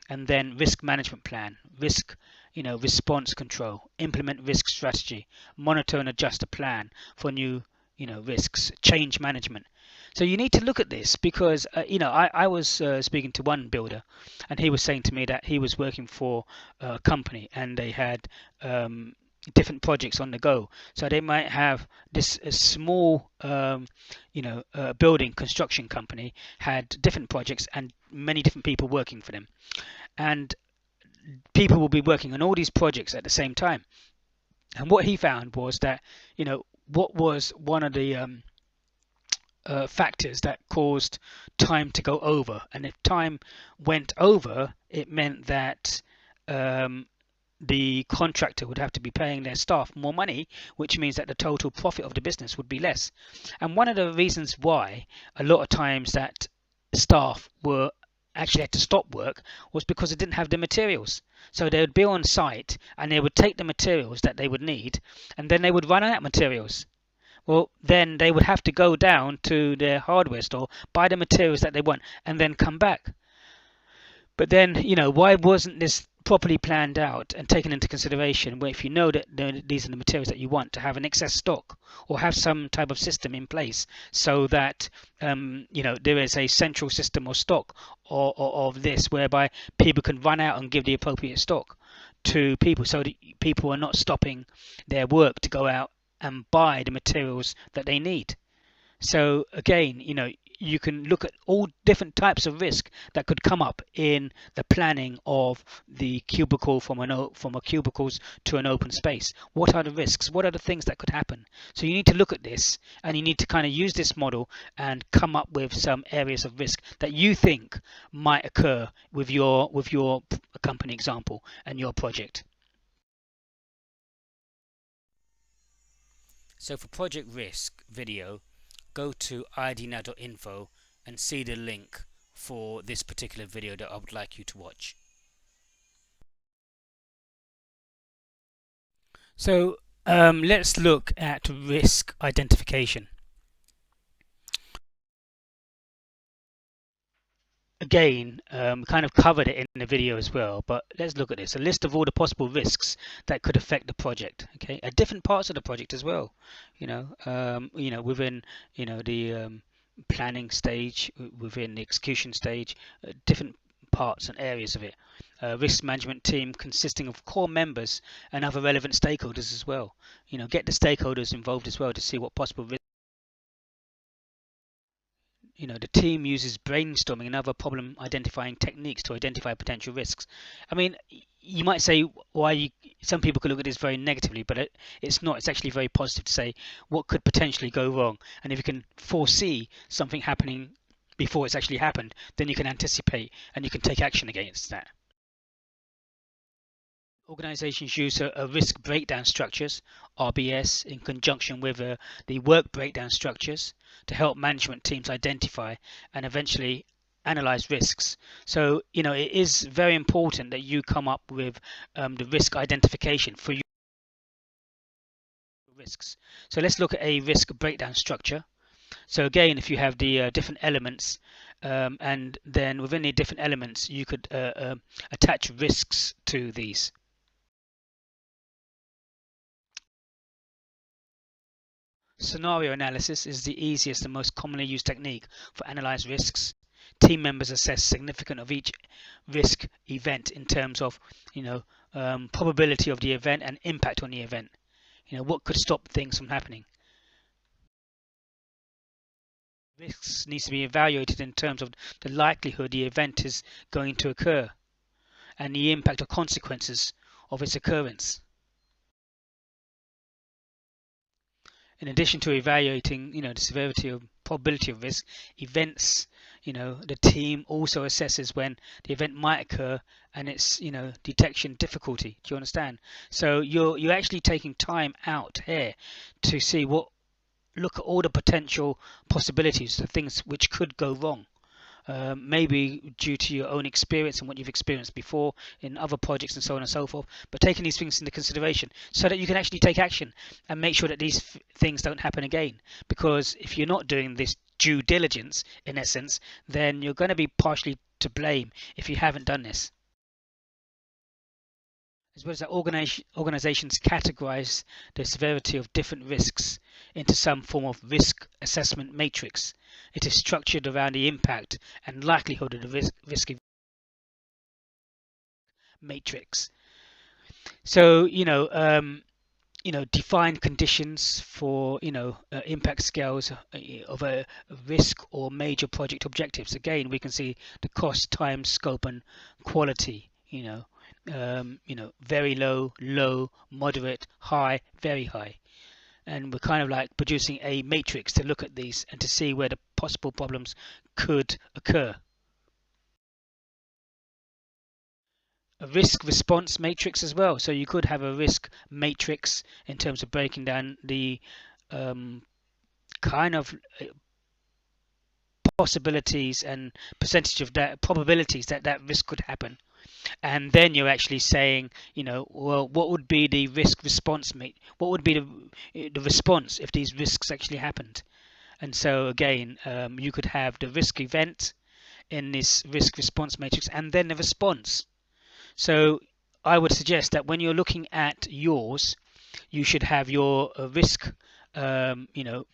and then risk management plan, risk, response control, implement risk strategy, monitor and adjust a plan for new, risks, change management. So you need to look at this because, I was speaking to one builder, and he was saying to me that he was working for a company and they had different projects on the go. So they might have this small, building construction company had different projects and many different people working for them. And people will be working on all these projects at the same time. And what he found was that, what was one of the factors that caused time to go over. And if time went over, it meant that the contractor would have to be paying their staff more money, which means that the total profit of the business would be less. And one of the reasons why a lot of times that staff were actually had to stop work was because they didn't have the materials. So they would be on site and they would take the materials that they would need, and then they would run out of materials. Well, then they would have to go down to their hardware store, buy the materials that they want, and then come back. But then, why wasn't this properly planned out and taken into consideration? Where if you know that these are the materials that you want, to have an excess stock or have some type of system in place so that there is a central system or stock or of this whereby people can run out and give the appropriate stock to people, so that people are not stopping their work to go out and buy the materials that they need. So again, you can look at all different types of risk that could come up in the planning of the cubicle from a cubicles to an open space. What are the risks? What are the things that could happen? So you need to look at this, and you need to kind of use this model and come up with some areas of risk that you think might occur with your company example and your project. So for project risk video, go to idnow.info and see the link for this particular video that I would like you to watch. So let's look at risk identification. Again, kind of covered it in the video as well, but let's look at this. A list of all the possible risks that could affect the project, okay, at different parts of the project as well. Within the planning stage, within the execution stage, different parts and areas of it. Risk management team consisting of core members and other relevant stakeholders as well. Get the stakeholders involved as well to see what possible risks. The team uses brainstorming and other problem identifying techniques to identify potential risks. I mean, you might say some people could look at this very negatively, but it's not. It's actually very positive to say what could potentially go wrong. And if you can foresee something happening before it's actually happened, then you can anticipate and you can take action against that. Organizations use a risk breakdown structures, RBS, in conjunction with the work breakdown structures to help management teams identify and eventually analyze risks. So, it is very important that you come up with the risk identification for your risks. So let's look at a risk breakdown structure. So again, if you have the different elements, and then within the different elements, you could attach risks to these. Scenario analysis is the easiest and most commonly used technique for analyze risks. Team members assess significance of each risk event in terms of, probability of the event and impact on the event. What could stop things from happening. Risks needs to be evaluated in terms of the likelihood the event is going to occur and the impact or consequences of its occurrence. In addition to evaluating, the severity or probability of risk, events, the team also assesses when the event might occur and its, detection difficulty. Do you understand? So you're actually taking time out here to see look at all the potential possibilities, the things which could go wrong. Maybe due to your own experience and what you've experienced before in other projects and so on and so forth, but taking these things into consideration so that you can actually take action and make sure that these things don't happen again. Because if you're not doing this due diligence, in essence, then you're going to be partially to blame if you haven't done this. As well as that, organizations categorize the severity of different risks into some form of risk assessment matrix. It is structured around the impact and likelihood of the risk matrix. So, define conditions for, impact scales of a risk or major project objectives. Again, we can see the cost, time, scope, and quality. Very low, low, moderate, high, very high. And we're kind of like producing a matrix to look at these and to see where the possible problems could occur. A risk response matrix as well. So you could have a risk matrix in terms of breaking down the kind of possibilities and percentage of that probabilities that that risk could happen. And then you're actually saying, well, what would be the risk response mate? What would be the response if these risks actually happened? And so again, you could have the risk event in this risk response matrix and then the response. So I would suggest that when you're looking at yours, you should have your risk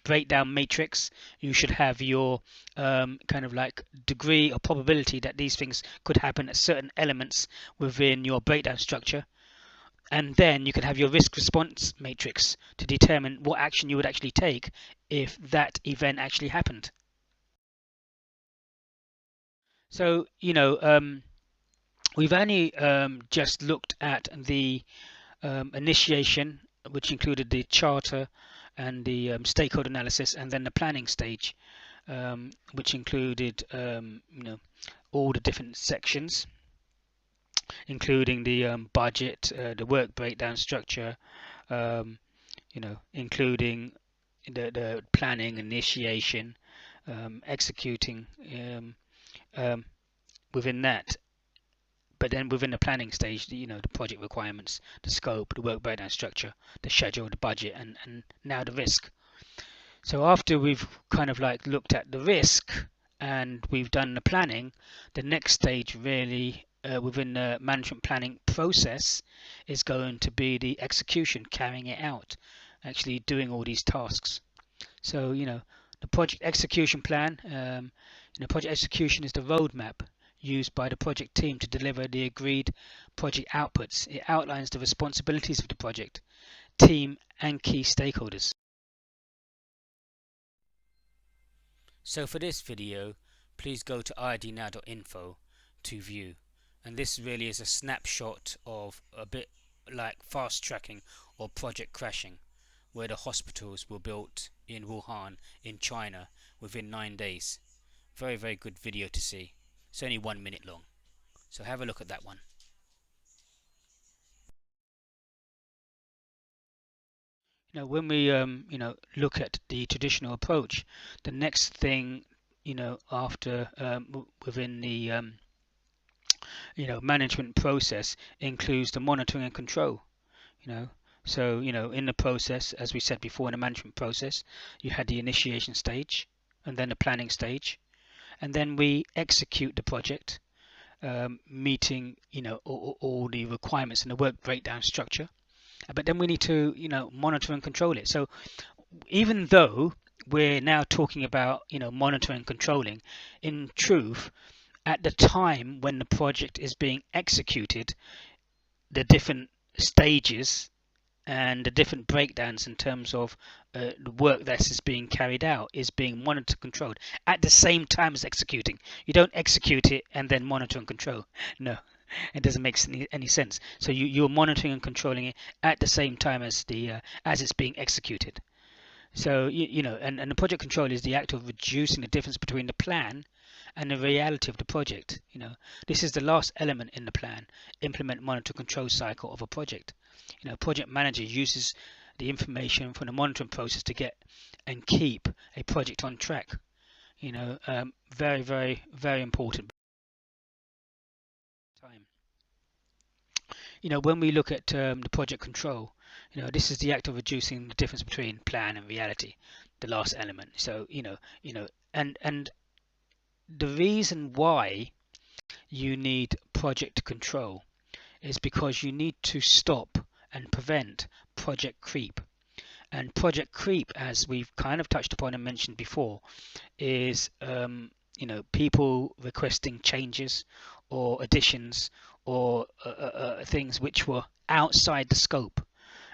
breakdown matrix. You should have your kind of like degree or probability that these things could happen at certain elements within your breakdown structure. And then you can have your risk response matrix to determine what action you would actually take if that event actually happened. So, we've only just looked at the initiation, which included the charter and the stakeholder analysis, and then the planning stage, which included all the different sections, including the budget, the work breakdown structure, including the planning, initiation, executing within that. But then within the planning stage, the project requirements, the scope, the work breakdown structure, the schedule, the budget, and now the risk. So after we've kind of like looked at the risk and we've done the planning, the next stage really within the management planning process is going to be the execution, carrying it out, actually doing all these tasks. So the project execution plan, project execution is the roadmap used by the project team to deliver the agreed project outputs. It outlines the responsibilities of the project, team, and key stakeholders. So for this video, please go to irdnow.info to view. And this really is a snapshot of a bit like fast tracking or project crashing, where the hospitals were built in Wuhan in China within 9 days. Very, very good video to see. It's only 1 minute long, so have a look at that one. When we look at the traditional approach, the next thing after within the management process includes the monitoring and control. So in the process, as we said before, in the management process, you had the initiation stage and then the planning stage, and then we execute the project, meeting all the requirements in the work breakdown structure. But then we need to monitor and control it. So even though we're now talking about monitoring and controlling, in truth, at the time when the project is being executed, the different stages and the different breakdowns in terms of the work that is being carried out is being monitored and controlled at the same time as executing. You don't execute it and then monitor and control. No, it doesn't make any sense. So you're monitoring and controlling it at the same time as it's being executed. So and the project control is the act of reducing the difference between the plan and the reality of the project. This is the last element in the plan, implement, monitor, control cycle of a project. Project manager uses the information from the monitoring process to get and keep a project on track. Very, very, very important time. When we look at the project control, this is the act of reducing the difference between plan and reality, the last element. So and the reason why you need project control is because you need to stop and prevent project creep. And project creep, as we've kind of touched upon and mentioned before, is people requesting changes or additions or things which were outside the scope,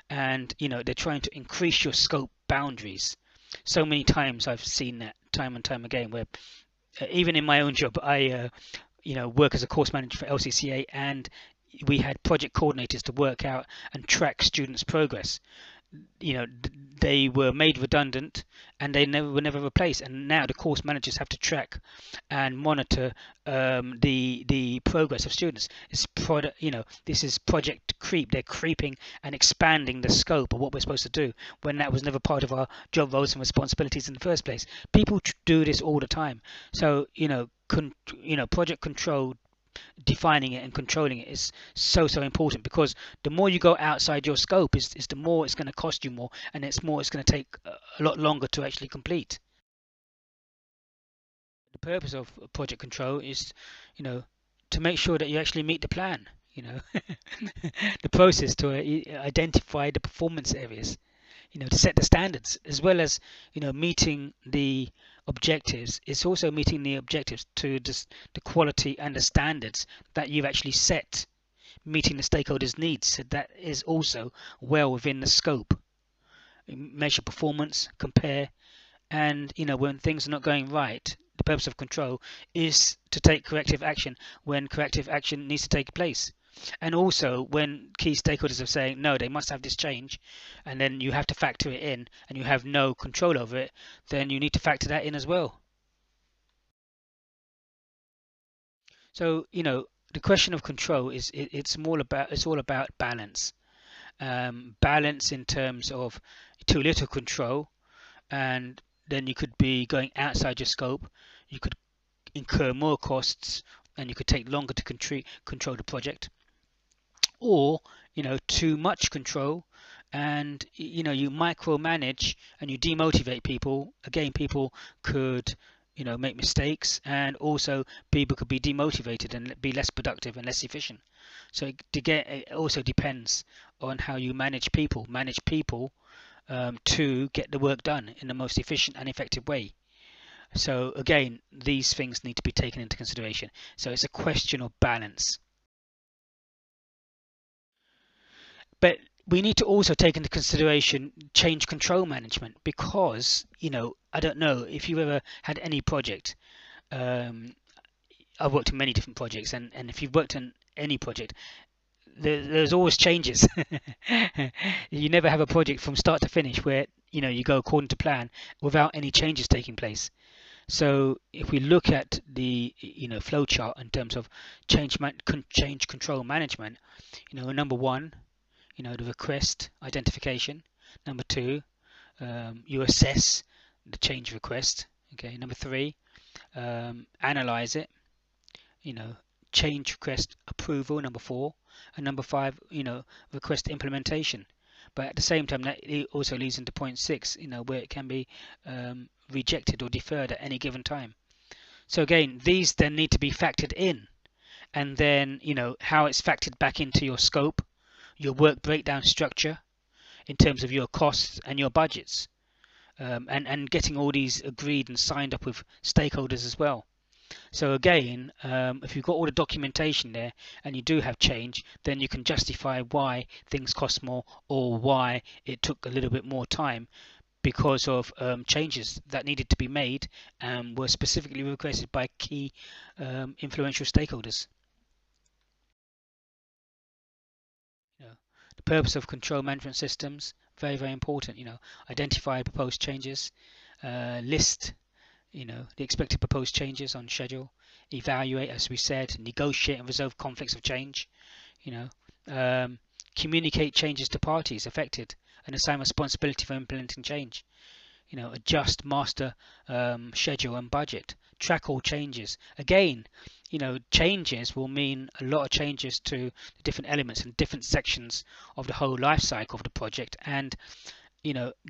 and they're trying to increase your scope boundaries. So many times I've seen that time and time again, where even in my own job, I work as a course manager for LCCA, and we had project coordinators to work out and track students' progress. they were made redundant and they were never replaced. And now the course managers have to track and monitor the progress of students. This is project creep. They're creeping and expanding the scope of what we're supposed to do when that was never part of our job roles and responsibilities in the first place. People do this all the time. So project control, defining it and controlling it, is so important, because the more you go outside your scope is the more it's going to cost you more, and it's going to take a lot longer to actually complete. The purpose of project control is to make sure that you actually meet the plan. The process to identify the performance areas, to set the standards, as well as meeting the objectives. It's also meeting the objectives to the quality and the standards that you've actually set, meeting the stakeholders' needs. So that is also well within the scope. Measure performance, compare, and when things are not going right, the purpose of control is to take corrective action when corrective action needs to take place. And also when key stakeholders are saying no, they must have this change, and then you have to factor it in and you have no control over it, then you need to factor that in as well. So the question of control is it's all about balance. Balance in terms of too little control, and then you could be going outside your scope. You could incur more costs, and you could take longer to control the project. Or too much control, and you micromanage and you demotivate people. Again, people could make mistakes, and also people could be demotivated and be less productive and less efficient. So it also depends on how you manage people to get the work done in the most efficient and effective way. So again, these things need to be taken into consideration. So it's a question of balance. But we need to also take into consideration change control management, because I don't know if you've ever had any project. I've worked on many different projects, and if you've worked on any project, there's always changes. You never have a project from start to finish where you go according to plan without any changes taking place. So if we look at the flow chart in terms of change control management, number one, the request identification. Number two, you assess the change request. Okay. Number three, analyze it. Change request approval. Number four, and number five, request implementation. But at the same time, that also leads into point six, where it can be rejected or deferred at any given time. So again, these then need to be factored in, and then how it's factored back into your scope, your work breakdown structure in terms of your costs and your budgets, and getting all these agreed and signed up with stakeholders as well. So again, if you've got all the documentation there and you do have change, then you can justify why things cost more, or why it took a little bit more time, because of changes that needed to be made and were specifically requested by key influential stakeholders. The purpose of control management systems, very important. Identify proposed changes, list the expected proposed changes on schedule, evaluate, as we said, negotiate and resolve conflicts of change, communicate changes to parties affected and assign responsibility for implementing change, adjust master schedule and budget, track all changes. Again, changes will mean a lot of changes to the different elements and different sections of the whole life cycle of the project, and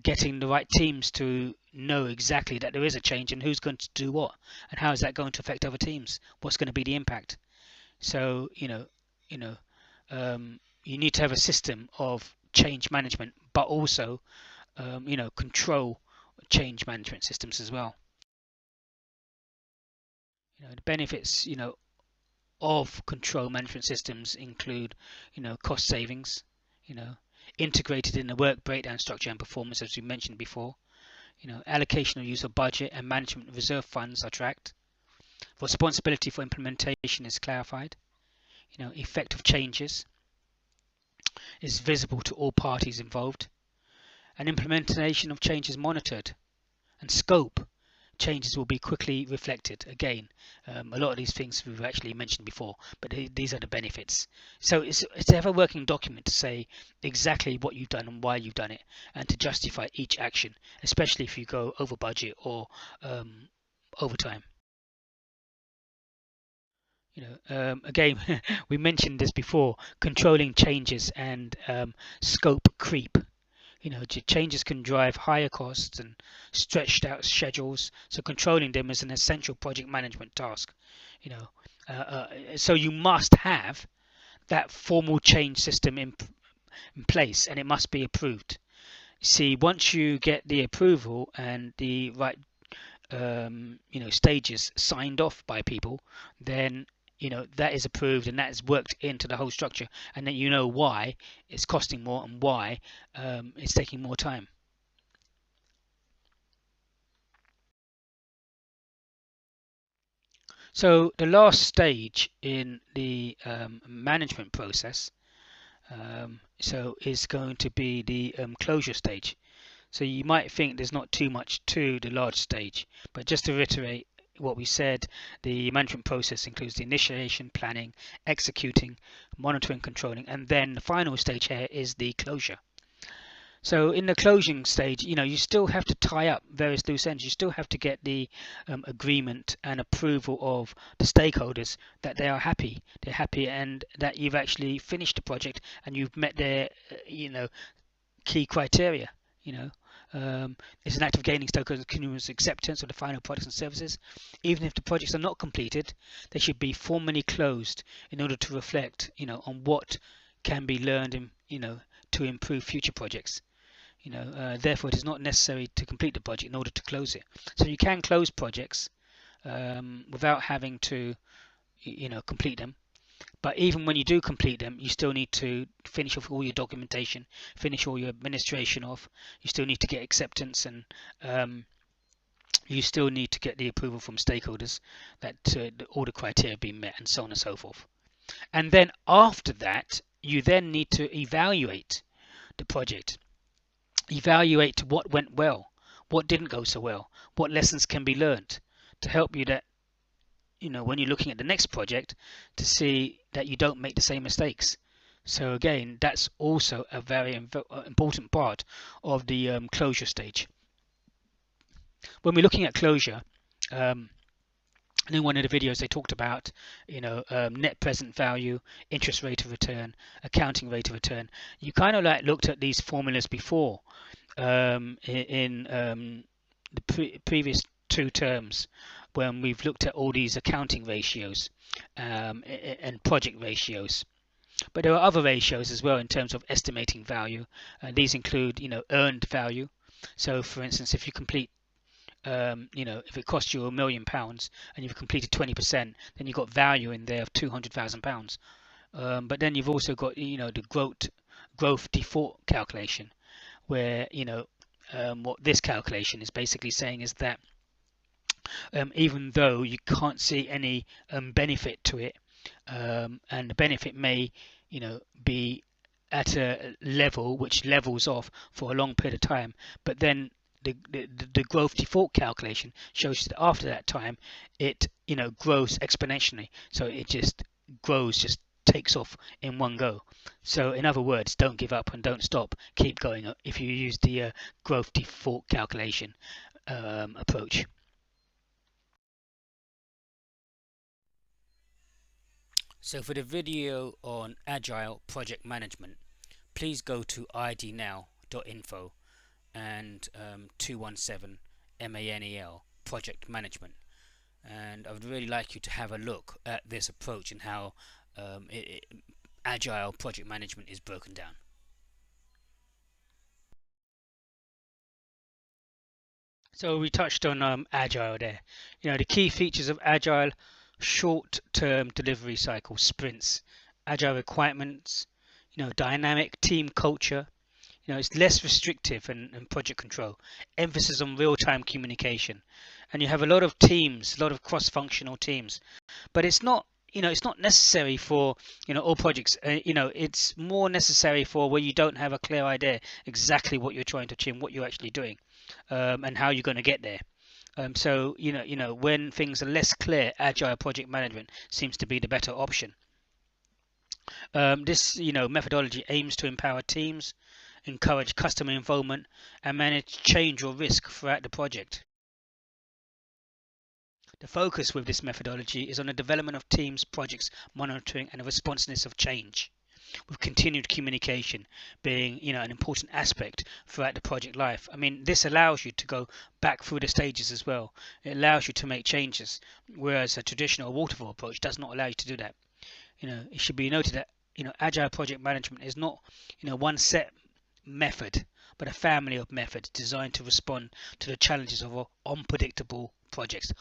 getting the right teams to know exactly that there is a change and who's going to do what and how is that going to affect other teams, what's going to be the impact. So you need to have a system of change management, but also control change management systems as well. The benefits of control management systems include cost savings, integrated in the work breakdown structure and performance, as we mentioned before. Allocation or use of budget and management reserve funds are tracked. Responsibility for implementation is clarified. Effect of changes is visible to all parties involved. and implementation of change is monitored, and scope changes will be quickly reflected. Again, a lot of these things we've actually mentioned before, but these are the benefits. So it's to have a working document to say exactly what you've done and why you've done it, and to justify each action, especially if you go over budget or over time. Again, we mentioned this before, controlling changes and scope creep. Changes can drive higher costs and stretched out schedules, so controlling them is an essential project management task. You know, so you must have that formal change system in place, and it must be approved. See, once you get the approval and the right stages signed off by people, then that is approved and that is worked into the whole structure, and then you know why it's costing more and why it's taking more time. So the last stage in the management process is going to be the closure stage. So you might think there's not too much to the large stage, but just to reiterate what we said, the management process includes the initiation, planning, executing, monitoring, controlling, and then the final stage here is the closure. So in the closing stage, you still have to tie up various loose ends. You still have to get the agreement and approval of the stakeholders that they are happy. They're happy and that you've actually finished the project and you've met their, key criteria. It's an act of gaining stakeholders' continuous acceptance of the final products and services. Even if the projects are not completed, they should be formally closed in order to reflect, on what can be learned in, to improve future projects. Therefore, it is not necessary to complete the project in order to close it. So you can close projects without having to, complete them. But even when you do complete them, you still need to finish off all your documentation, finish all your administration off. You still need to get acceptance, and you still need to get the approval from stakeholders that all the criteria have been met, and so on and so forth. And then after that, you then need to evaluate the project. Evaluate what went well, what didn't go so well, what lessons can be learned to help you that when you're looking at the next project, to see that you don't make the same mistakes. So again, that's also a very important part of the closure stage. When we're looking at closure, in one of the videos they talked about net present value, interest rate of return, accounting rate of return. You kind of looked at these formulas before in the previous two terms, when we've looked at all these accounting ratios and project ratios. But there are other ratios as well in terms of estimating value. These include earned value. So for instance, if you complete if it costs you £1 million and you've completed 20%, then you've got value in there of £200,000. But then you've also got the growth default calculation, where what this calculation is basically saying is that even though you can't see any benefit to it, and the benefit may be at a level which levels off for a long period of time, but then the growth default calculation shows that after that time it grows exponentially, so it just grows, just takes off in one go. So in other words, don't give up and don't stop, keep going if you use the growth default calculation approach. So for the video on Agile Project Management, please go to idnow.info and 217MANEL Project Management. And I would really like you to have a look at this approach and how Agile Project Management is broken down. So we touched on Agile there. The key features of Agile: short-term delivery cycle, sprints, Agile requirements, dynamic team culture. It's less restrictive and project control, emphasis on real-time communication, and you have a lot of teams, a lot of cross-functional teams. But it's not, it's not necessary for all projects. It's more necessary for where you don't have a clear idea exactly what you're trying to achieve, what you're actually doing, and how you're going to get there. So when things are less clear, agile project management seems to be the better option. This methodology aims to empower teams, encourage customer involvement, and manage change or risk throughout the project. The focus with this methodology is on the development of teams, projects, monitoring, and the responsiveness of change, with continued communication being an important aspect throughout the project life. I mean, this allows you to go back through the stages as well. It allows you to make changes, whereas a traditional waterfall approach does not allow you to do that. It should be noted that agile project management is not one set method, but a family of methods designed to respond to the challenges of unpredictable projects.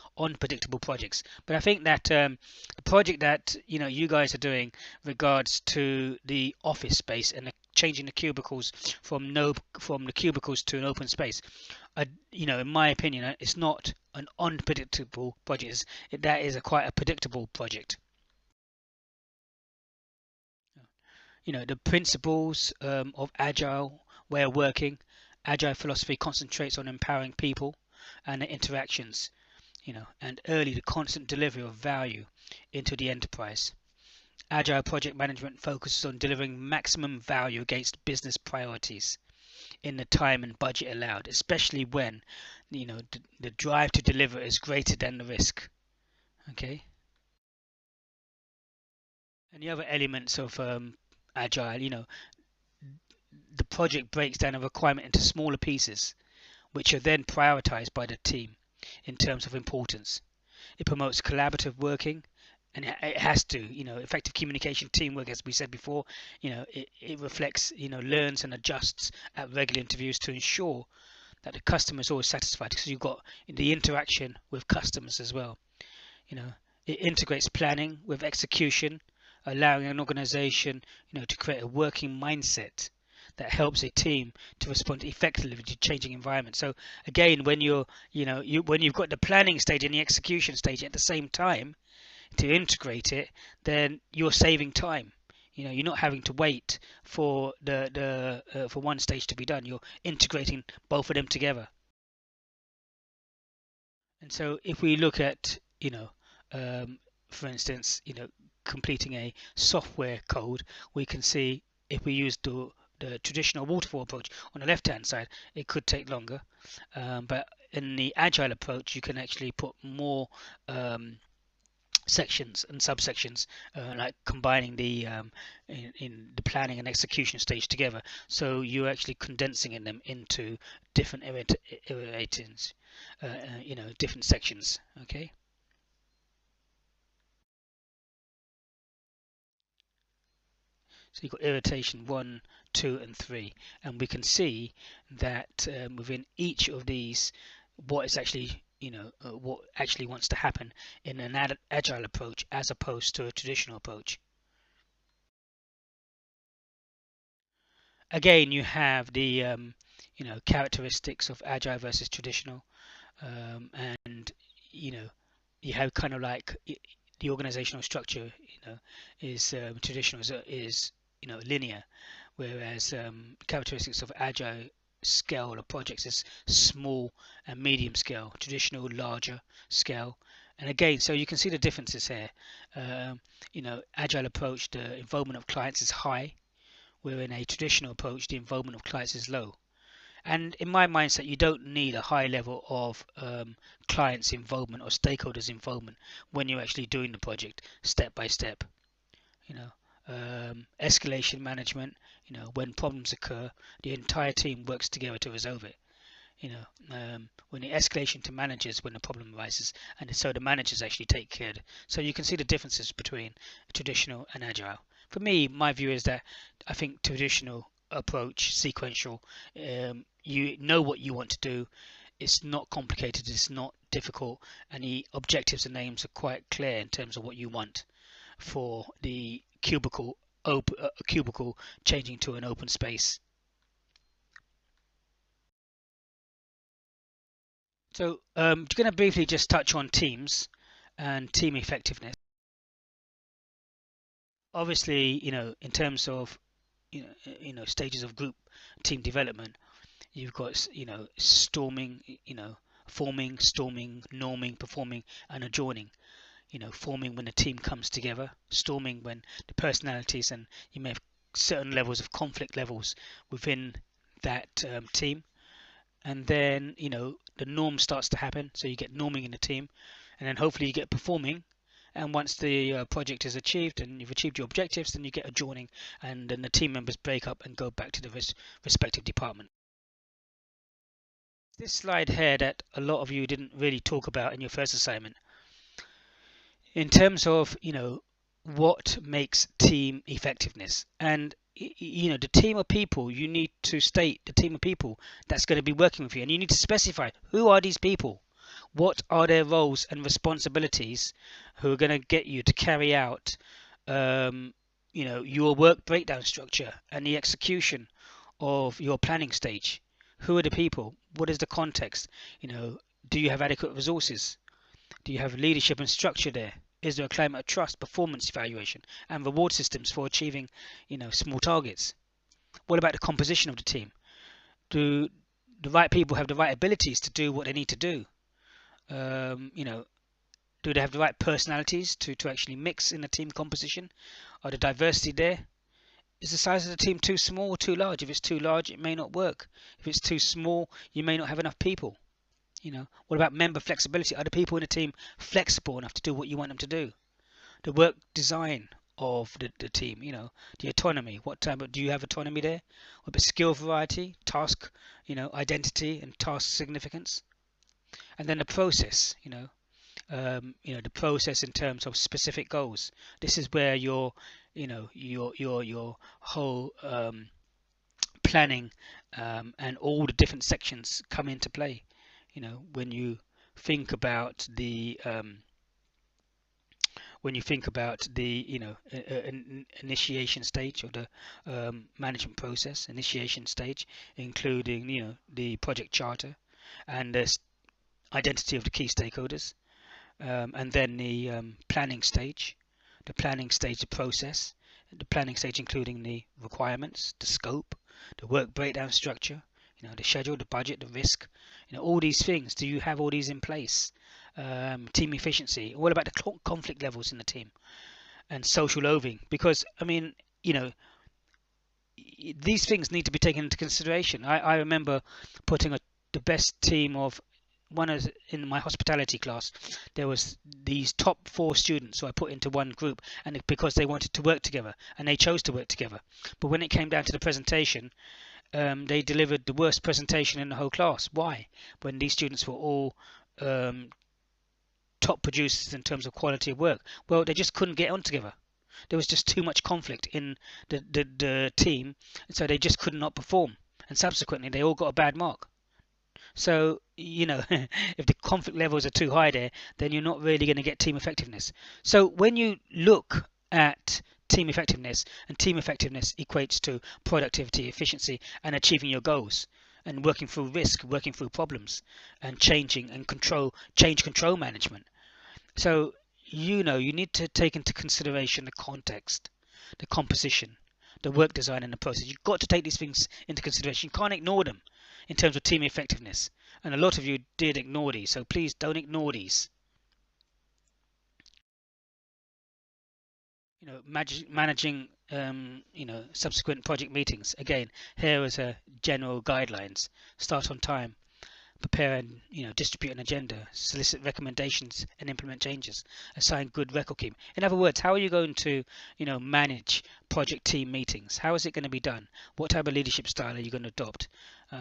But I think that the project that you guys are doing regards to the office space and changing the cubicles from the cubicles to an open space, in my opinion, it's not an unpredictable project. That is quite a predictable project. The principles of agile way of working. Agile philosophy concentrates on empowering people and their interactions, and early the constant delivery of value into the enterprise. Agile project management focuses on delivering maximum value against business priorities in the time and budget allowed, especially when the drive to deliver is greater than the risk. Okay. And the other elements of agile, the project breaks down a requirement into smaller pieces, which are then prioritized by the team in terms of importance. It promotes collaborative working, and it has to, effective communication, teamwork, as we said before. It reflects, learns and adjusts at regular interviews to ensure that the customer is always satisfied, because you've got the interaction with customers as well. you know it integrates planning with execution, allowing an organization to create a working mindset that helps a team to respond effectively to changing environments. So again, when when you've got the planning stage and the execution stage at the same time to integrate it, then you're saving time. You're not having to wait for for one stage to be done. You're integrating both of them together. And so if we look at, um, for instance, completing a software code, we can see if we use the traditional waterfall approach on the left hand side, it could take longer. But in the agile approach, you can actually put more sections and subsections, like combining in the planning and execution stage together. So you're actually condensing in them into different iterations, different sections. Okay. So you've got irritation 1, 2, and 3, and we can see that within each of these, what is actually what actually wants to happen in an agile approach as opposed to a traditional approach. Again, you have the characteristics of agile versus traditional, and you know you have kind of like the organizational structure is traditional is linear, whereas characteristics of agile scale of projects is small and medium scale, traditional larger scale. And again, so you can see the differences here. Agile approach, the involvement of clients is high, where in a traditional approach the involvement of clients is low. And in my mindset, you don't need a high level of clients involvement or stakeholders involvement when you're actually doing the project step by step. Escalation management, when problems occur, the entire team works together to resolve it. When the escalation to managers when the problem arises, and so the managers actually take care of it. So you can see the differences between traditional and agile. For me, my view is that I think traditional approach, sequential, you know what you want to do. It's not complicated, it's not difficult, and the objectives and aims are quite clear in terms of what you want for the cubicle changing to an open space. So I'm going to briefly just touch on teams and team effectiveness. obviously, in terms of stages of group team development, you've got storming, forming, storming, norming, performing, and adjoining. Forming when the team comes together, storming when the personalities and you may have certain levels of conflict levels within that team, and then the norm starts to happen, so you get norming in the team, and then hopefully you get performing, and once the project is achieved and you've achieved your objectives, then you get adjoining, and then the team members break up and go back to the respective department. This slide here that a lot of you didn't really talk about in your first assignment, in terms of what makes team effectiveness. And the team of people, you need to state the team of people that's going to be working with you, and you need to specify who are these people, what are their roles and responsibilities, who are going to get you to carry out your work breakdown structure and the execution of your planning stage. Who are the people? What is the context? Do you have adequate resources? Do you have leadership and structure there? Is there a climate of trust, performance evaluation, and reward systems for achieving, small targets? What about the composition of the team? Do the right people have the right abilities to do what they need to do? Do they have the right personalities to actually mix in the team composition? Are the diversity there? Is the size of the team too small or too large? If it's too large, it may not work. If it's too small, you may not have enough people. What about member flexibility? Are the people in the team flexible enough to do what you want them to do? The work design of the team, the autonomy. What type of, do you have autonomy there? What about skill variety, task, identity and task significance? And then the process, the process in terms of specific goals. This is where your whole planning and all the different sections come into play. When you think about the initiation stage of the management process, initiation stage, including the project charter and the identity of the key stakeholders, and then the planning stage, the process, the planning stage including the requirements, the scope, the work breakdown structure, the schedule, the budget, the risk, all these things. Do you have all these in place? Team efficiency. What about the conflict levels in the team? And social loathing, because these things need to be taken into consideration. I remember putting the best team of in my hospitality class. There was these top 4 students who I put into one group, and because they wanted to work together and they chose to work together. But when it came down to the presentation, they delivered the worst presentation in the whole class. Why? When these students were all top producers in terms of quality of work. Well, they just couldn't get on together. There was just too much conflict in the team, so they just could not perform, and subsequently they all got a bad mark. So if the conflict levels are too high there, then you're not really going to get team effectiveness. So when you look at team effectiveness, and team effectiveness equates to productivity, efficiency, and achieving your goals, and working through risk, working through problems, and change control management. So you need to take into consideration the context, the composition, the work design, and the process. You've got to take these things into consideration. You can't ignore them in terms of team effectiveness, and a lot of you did ignore these, so please don't ignore these. Managing subsequent project meetings. Again, here is a general guidelines. Start on time, prepare and distribute an agenda, solicit recommendations and implement changes, assign good record keeping. In other words, how are you going to manage project team meetings? How is it going to be done? What type of leadership style are you going to adopt?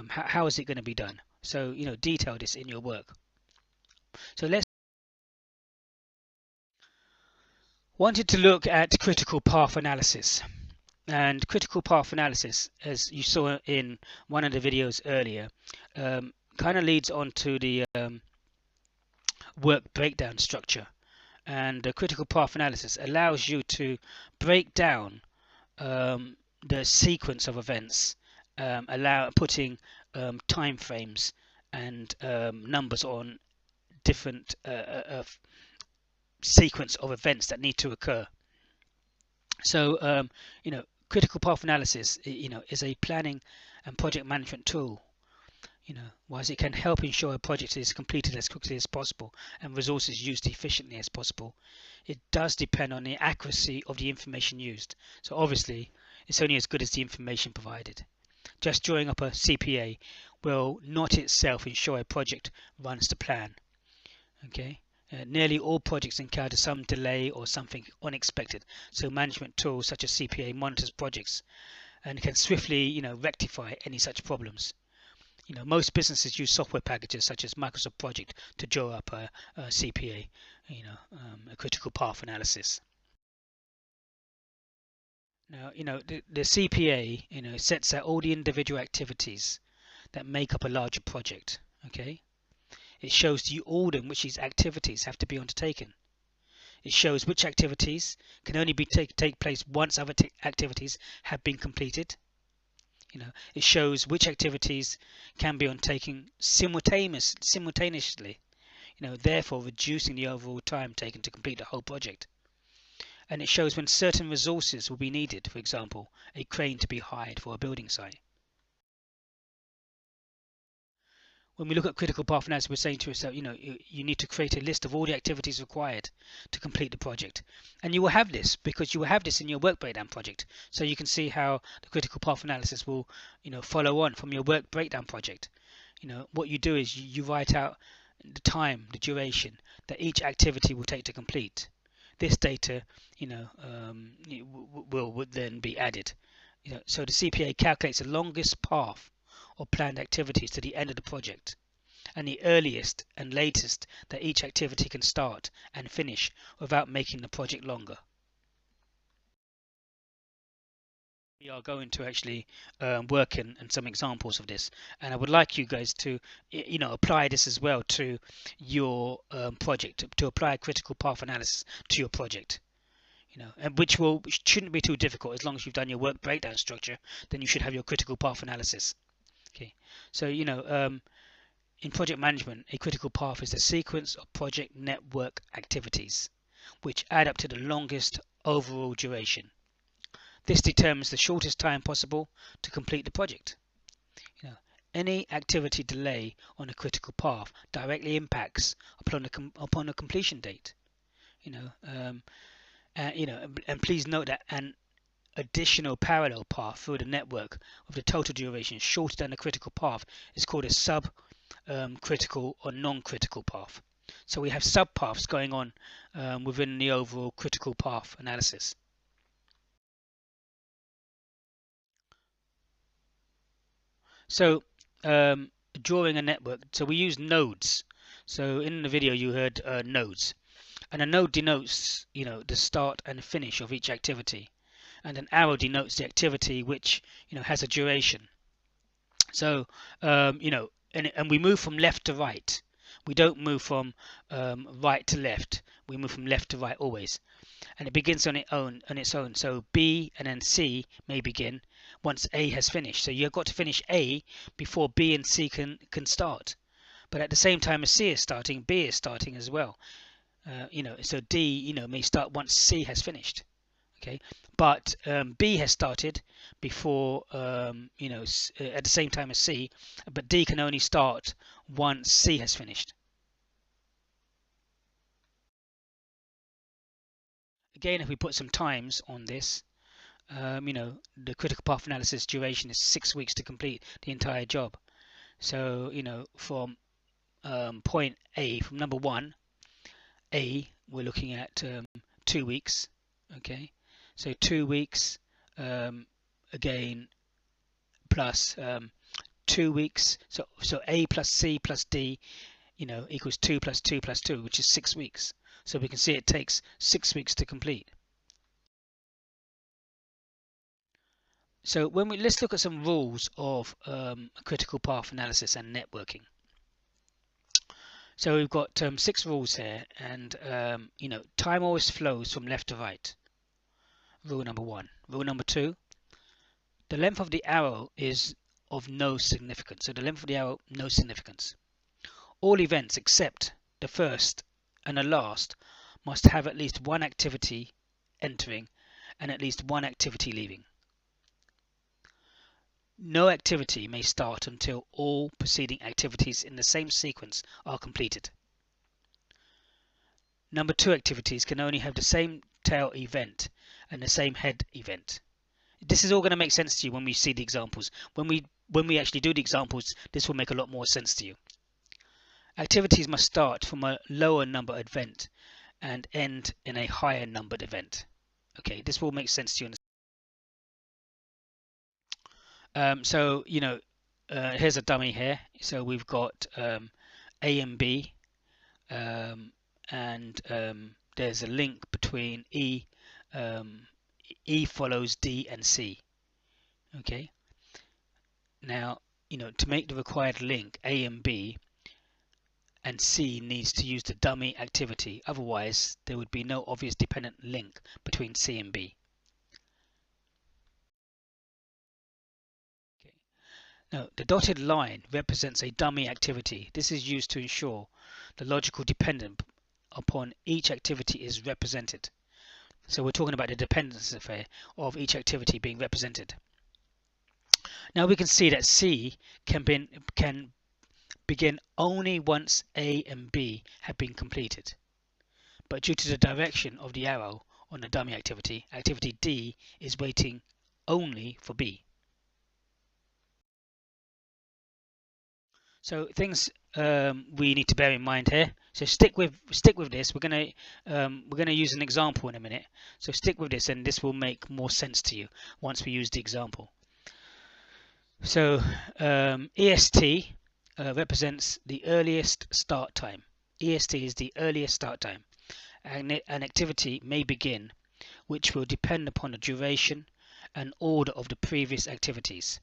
How is it going to be done? So detail this in your work. So let's wanted to look at critical path analysis. And critical path analysis, as you saw in one of the videos earlier, kind of leads on to the work breakdown structure. And the critical path analysis allows you to break down the sequence of events, putting time frames and numbers on different sequence of events that need to occur. So critical path analysis, is a planning and project management tool. Whilst it can help ensure a project is completed as quickly as possible and resources used efficiently as possible, it does depend on the accuracy of the information used. So obviously, it's only as good as the information provided. Just drawing up a CPA will not itself ensure a project runs to plan. Okay. Nearly all projects encounter some delay or something unexpected, so management tools such as CPA monitors projects and can swiftly, rectify any such problems. Most businesses use software packages such as Microsoft Project to draw up a CPA, a critical path analysis. Now, the CPA, sets out all the individual activities that make up a larger project. Okay, it shows the order in which these activities have to be undertaken. It shows which activities can only take place once other activities have been completed. It shows which activities can be undertaken simultaneously, therefore reducing the overall time taken to complete the whole project. And it shows when certain resources will be needed, for example, a crane to be hired for a building site. When we look at critical path analysis, we're saying to ourselves, you need to create a list of all the activities required to complete the project. And you will have this because you will have this in your work breakdown project. So you can see how the critical path analysis will, follow on from your work breakdown project. What you do is you write out the time, the duration that each activity will take to complete. This data, would then be added. So the CPA calculates the longest path or planned activities to the end of the project, and the earliest and latest that each activity can start and finish without making the project longer. We are going to actually work in some examples of this, and I would like you guys to apply this as well to your project, to apply critical path analysis to your project. And which shouldn't be too difficult. As long as you've done your work breakdown structure, then you should have your critical path analysis. Okay, so in project management, a critical path is a sequence of project network activities which add up to the longest overall duration. This determines the shortest time possible to complete the project. Any activity delay on a critical path directly impacts upon the completion date. And please note that an additional parallel path through the network of the total duration shorter than the critical path is called a sub-critical or non-critical path. So we have subpaths going on within the overall critical path analysis. So drawing a network, so we use nodes. So in the video you heard nodes, and a node denotes the start and finish of each activity, and an arrow denotes the activity which has a duration. So and we move from left to right. We don't move from right to left. We move from left to right always, and it begins on its own. So B and then C may begin once A has finished. So you've got to finish A before B and C can start. But at the same time as C is starting, B is starting as well. So D may start once C has finished. Okay, but B has started before at the same time as C, but D can only start once C has finished. Again, if we put some times on this, the critical path analysis duration is 6 weeks to complete the entire job. So from point A, from number 1 A, we're looking at 2 weeks. Okay, so 2 weeks again plus 2 weeks. So A plus C plus D equals 2 plus 2 plus 2, which is 6 weeks. So we can see it takes 6 weeks to complete. So let's look at some rules of critical path analysis and networking. So we've got 6 rules here, and time always flows from left to right. Rule number 1. Rule number 2: the length of the arrow is of no significance. So the length of the arrow, no significance. All events except the first and the last must have at least one activity entering and at least one activity leaving. No activity may start until all preceding activities in the same sequence are completed. Number 2 activities can only have the same tail event and the same head event. This is all going to make sense to you when we see the examples. When we actually do the examples, this will make a lot more sense to you. Activities must start from a lower number event and end in a higher numbered event. Okay, this will make sense to you. So here's a dummy here. So we've got A and B, and there's a link between E. E follows D and C. Okay. Now, to make the required link A and B, and C needs to use the dummy activity. Otherwise, there would be no obvious dependent link between C and B. Okay. Now, the dotted line represents a dummy activity. This is used to ensure the logical dependent upon each activity is represented. So we're talking about the dependence affair of each activity being represented. Now we can see that C can begin only once A and B have been completed. But due to the direction of the arrow on the dummy activity, activity D is waiting only for B. So things we need to bear in mind here. So stick with this. We're gonna use an example in a minute. So stick with this, and this will make more sense to you once we use the example. So EST represents the earliest start time. EST is the earliest start time. An activity may begin, which will depend upon the duration and order of the previous activities.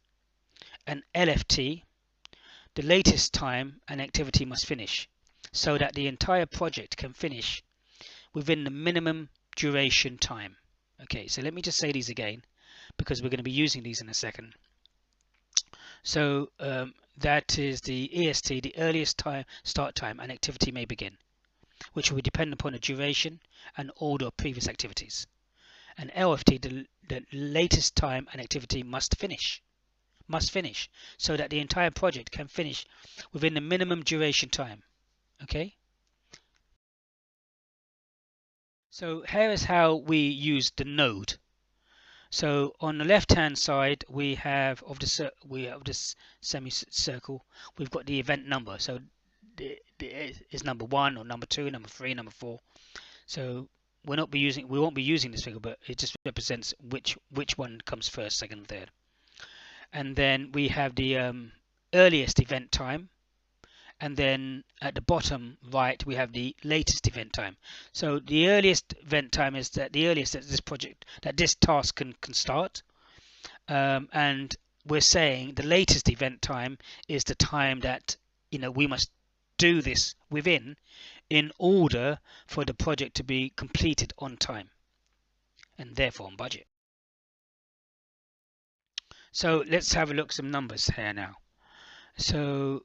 An LFT, the latest time an activity must finish, so that the entire project can finish within the minimum duration time. Okay, so let me just say these again, because we're going to be using these in a second. So that is the EST, the earliest start time an activity may begin, which will depend upon the duration and order of previous activities. And LFT, the latest time an activity must finish, so that the entire project can finish within the minimum duration time. Okay? So here is how we use the node. So on the left hand side we have this semicircle, we've got the event number. So is number 1 or number 2, number 3, number 4. So we won't be using this figure, but it just represents which one comes first, second, third. And then we have the earliest event time, and then at the bottom right we have the latest event time. So the earliest event time is the earliest that this task can start, and we're saying the latest event time is the time that we must do this within, in order for the project to be completed on time and therefore on budget. So let's have a look at some numbers here now. So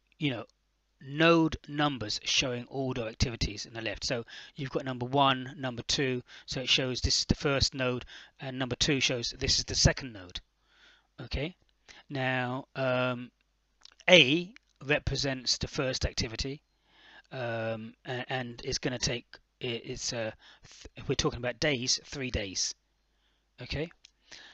node numbers showing order activities in the left. So you've got number 1, number 2, so it shows this is the first node, and number 2 shows this is the second node. Okay, now A represents the first activity, and it's going to take we're talking about days, 3 days. Okay,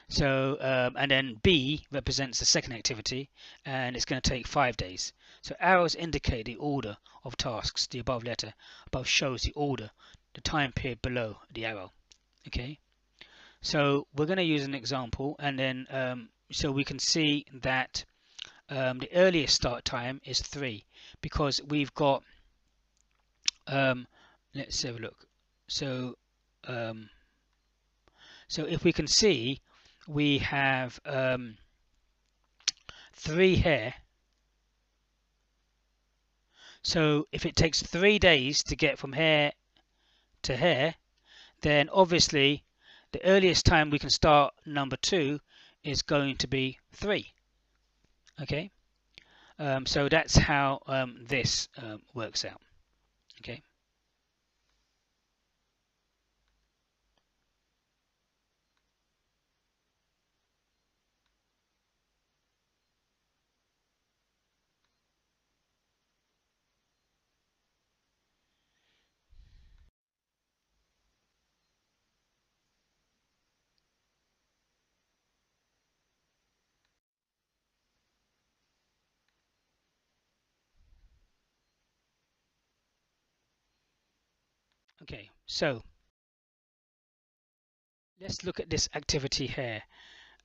so and then B represents the second activity, and it's going to take 5 days. So arrows indicate the order of tasks. The above letter above shows the order, the time period below the arrow. Okay, so we're going to use an example, and then so we can see that the earliest start time is 3, because we've got let's have a look. So so if we can see, we have 3 here. So if it takes 3 days to get from here to here, then obviously the earliest time we can start number 2 is going to be 3. Okay, so that's how this works out. Okay. Okay, so let's look at this activity here.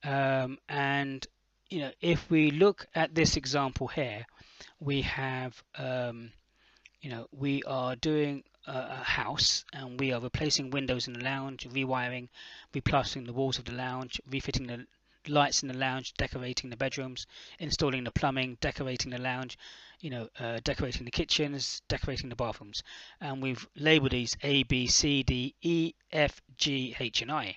And if we look at this example here, we have we are doing a house, and we are replacing windows in the lounge, rewiring, replastering the walls of the lounge, refitting the lights in the lounge, decorating the bedrooms, installing the plumbing, decorating the lounge, decorating the kitchens, decorating the bathrooms. And we've labeled these A, B, C, D, E, F, G, H, and I.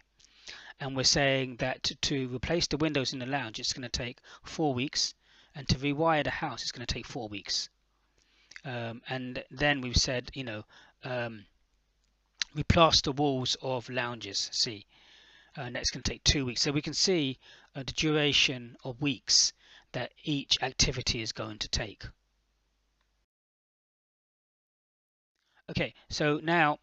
And we're saying that to replace the windows in the lounge, it's going to take 4 weeks, and to rewire the house, it's going to take 4 weeks. And then we've said, we plaster walls of lounges, C, and that's going to take 2 weeks. So we can see the duration of weeks that each activity is going to take. Okay, so now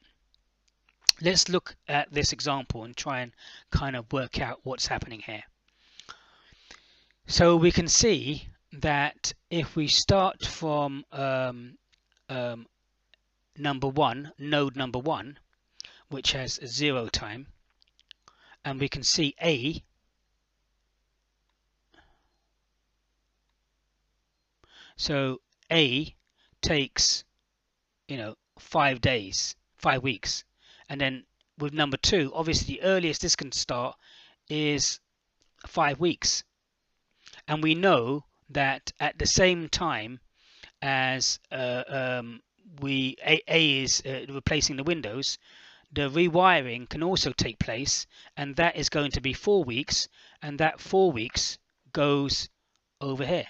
let's look at this example and try and kind of work out what's happening here. So we can see that if we start from number 1, node number 1, which has 0 time, and we can see A, so A takes 5 days, 5 weeks. And then with number 2, obviously the earliest this can start is 5 weeks. And we know that at the same time as A is replacing the windows, the rewiring can also take place, and that is going to be 4 weeks, and that 4 weeks goes over here.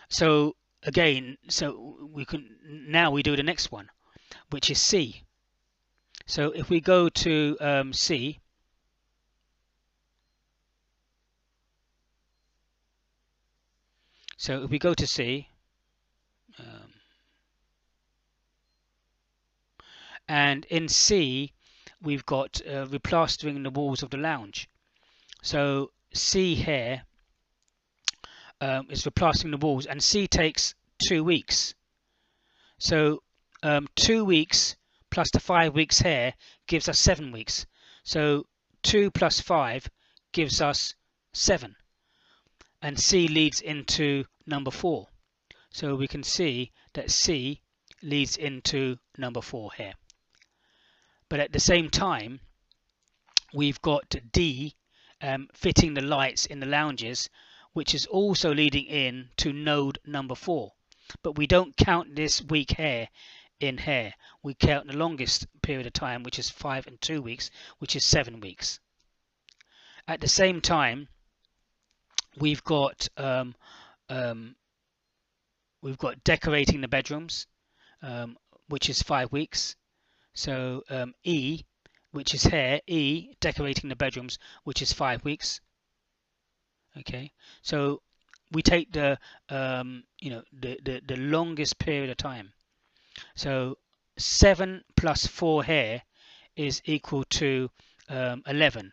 So again, we do the next one, which is C. So if we go to C, and in C we've got replastering the walls of the lounge. So C here is replastering the walls, and C takes 2 weeks. So 2 weeks plus the 5 weeks here gives us 7 weeks. So 2 plus 5 gives us 7. And C leads into number 4. So we can see that C leads into number 4 here. But at the same time, we've got D fitting the lights in the lounges, which is also leading in to node number 4. But we don't count this week here in here. We count the longest period of time, which is 5 and 2 weeks, which is 7 weeks. At the same time, we've got decorating the bedrooms, which is 5 weeks. So E, which is here, E, decorating the bedrooms, which is 5 weeks. Okay, so we take the the longest period of time. So 7 plus 4 here is equal to 11.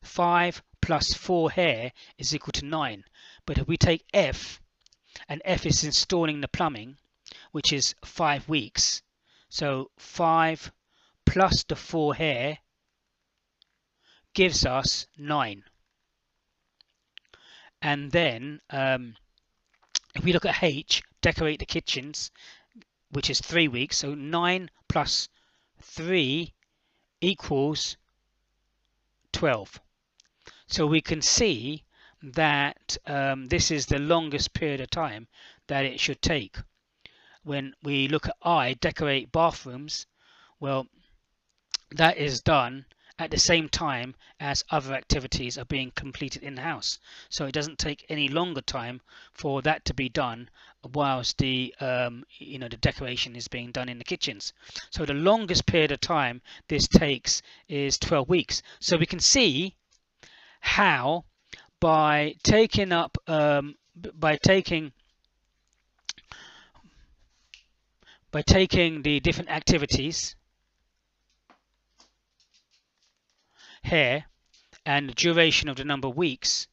5 plus 4 here is equal to 9. But if we take F, and F is installing the plumbing, which is 5 weeks, so 5 plus the 4 here gives us 9. And then if we look at H, decorate the kitchens, which is 3 weeks, so 9 plus 3 equals 12. So we can see that this is the longest period of time that it should take. When we look at I, decorate bathrooms, well, that is done at the same time as other activities are being completed in the house. So it doesn't take any longer time for that to be done whilst the the decoration is being done in the kitchens. So the longest period of time this takes is 12 weeks. So we can see how by taking the different activities here and the duration of the number of weeks,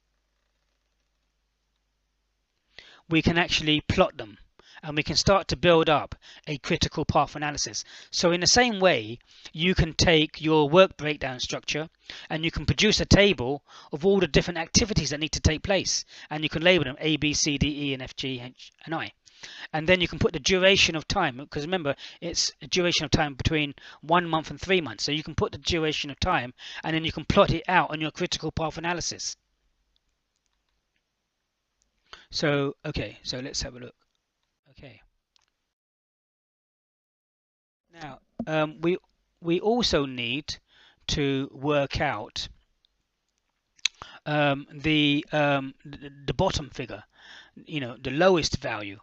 we can actually plot them, and we can start to build up a critical path analysis. So in the same way, you can take your work breakdown structure and you can produce a table of all the different activities that need to take place, and you can label them A, B, C, D, E, and F, G, H, and I. And then you can put the duration of time, because remember, it's a duration of time between 1 month and 3 months. So you can put the duration of time, and then you can plot it out on your critical path analysis. So, okay, so let's have a look. Okay. Now, we also need to work out the bottom figure, the lowest value.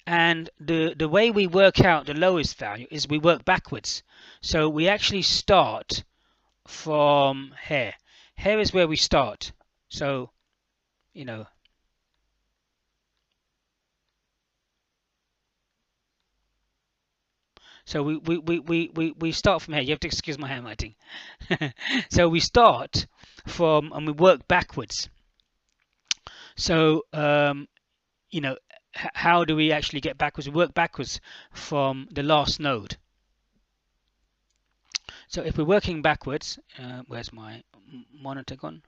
And the way we work out the lowest value is we work backwards. So we actually start from here. Here is where we start. So, so we start from here. You have to excuse my handwriting. So we start from, and we work backwards. So, how do we actually get backwards? We work backwards from the last node. So if we're working backwards, where's my monitor gone?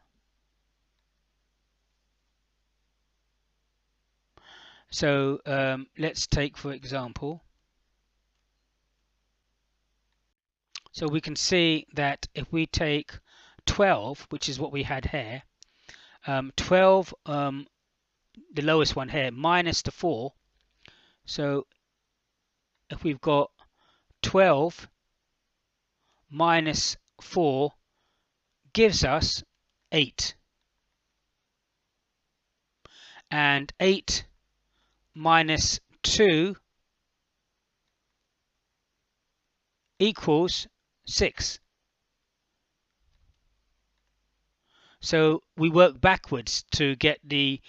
So let's take, for example, so we can see that if we take 12, which is what we had here, 12, the lowest one here, minus the 4. So if we've got 12 minus 4 gives us 8. And 8 minus 2 equals 6. So we work backwards to get the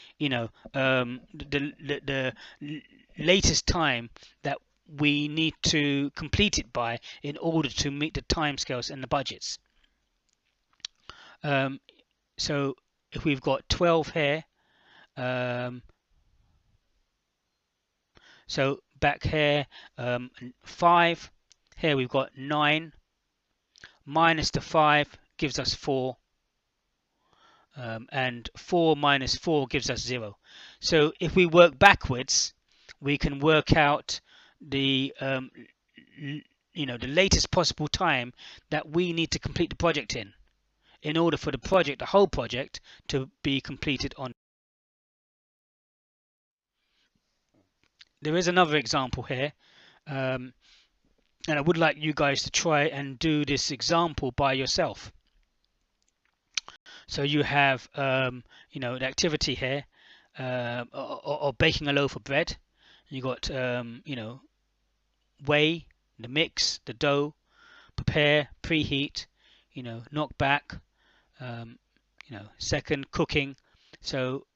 the latest time that we need to complete it by in order to meet the timescales and the budgets. So if we've got 12 here, so back here, 5. Here we've got 9. Minus the 5 gives us 4. And 4 minus 4 gives us 0. So if we work backwards, we can work out the the latest possible time that we need to complete the project in order for the whole project, to be completed on. There is another example here, and I would like you guys to try and do this example by yourself. So you have the activity here of baking a loaf of bread. You got weigh, the mix, the dough, prepare, preheat, knock back, second, cooking. So,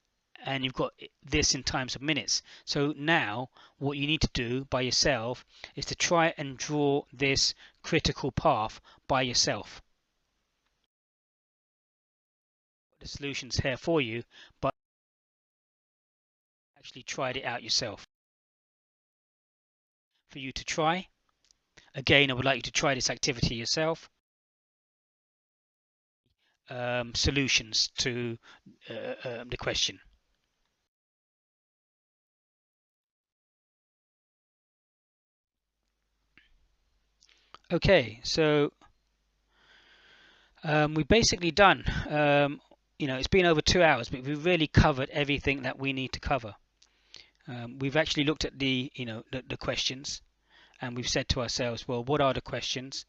and you've got this in times of minutes. So now what you need to do by yourself is to try and draw this critical path by yourself. The solutions here for you, but actually tried it out yourself. For you to try. Again, I would like you to try this activity yourself. Solutions to the question. Okay, so we've basically done, it's been over 2 hours, but we've really covered everything that we need to cover. We've actually looked at the questions, and we've said to ourselves, well, what are the questions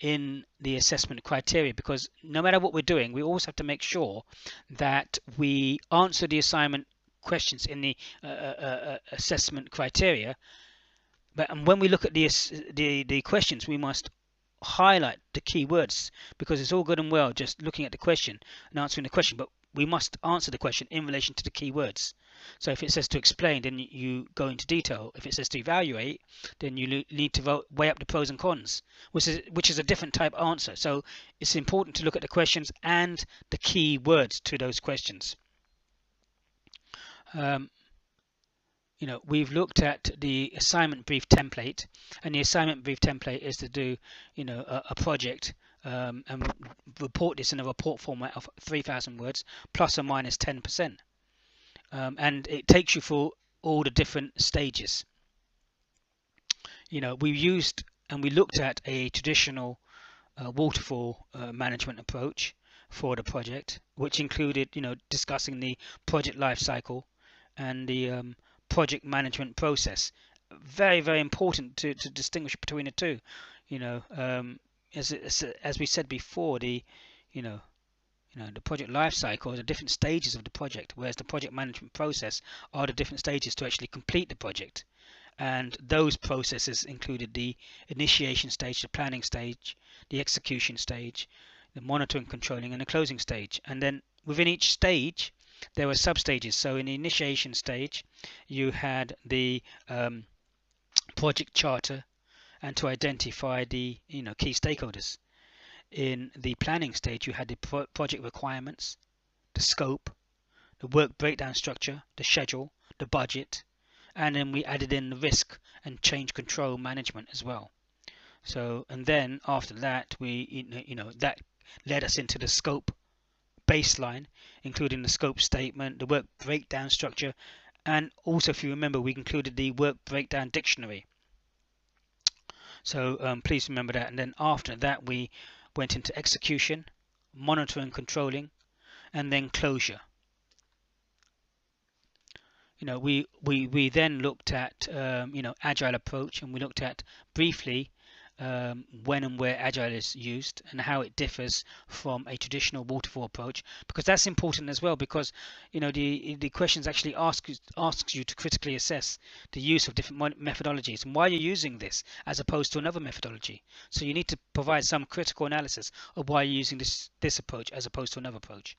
in the assessment criteria? Because no matter what we're doing, we always have to make sure that we answer the assignment questions in the assessment criteria. And when we look at the questions, we must highlight the key words, because it's all good and well just looking at the question and answering the question, but we must answer the question in relation to the key words. So if it says to explain, then you go into detail. If it says to evaluate, then you need to weigh up the pros and cons, which is a different type of answer. So it's important to look at the questions and the key words to those questions. we've looked at the assignment brief template, and the assignment brief template is to do, a project, and report this in a report format of 3,000 words plus or minus 10%, and it takes you through all the different stages. We used and we looked at a traditional waterfall management approach for the project, which included, discussing the project life cycle and the project management process. Very, very important to distinguish between the two. As we said before, the project life cycle is the different stages of the project, whereas the project management process are the different stages to actually complete the project. And those processes included the initiation stage, the planning stage, the execution stage, the monitoring, controlling, and the closing stage. And then within each stage, there were sub-stages. So in the initiation stage, you had the project charter, and to identify the key stakeholders. In the planning stage, you had the project requirements, the scope, the work breakdown structure, the schedule, the budget, and then we added in the risk and change control management as well. So, and then after that, that led us into the scope baseline, including the scope statement, the work breakdown structure, and also, if you remember, we included the work breakdown dictionary. So please remember that. And then after that, we went into execution, monitoring, controlling, and then closure. We then looked at agile approach, and we looked at briefly when and where agile is used and how it differs from a traditional waterfall approach, because that's important as well, because the questions actually asks you to critically assess the use of different methodologies and why you're using this as opposed to another methodology. So you need to provide some critical analysis of why you're using this approach as opposed to another approach.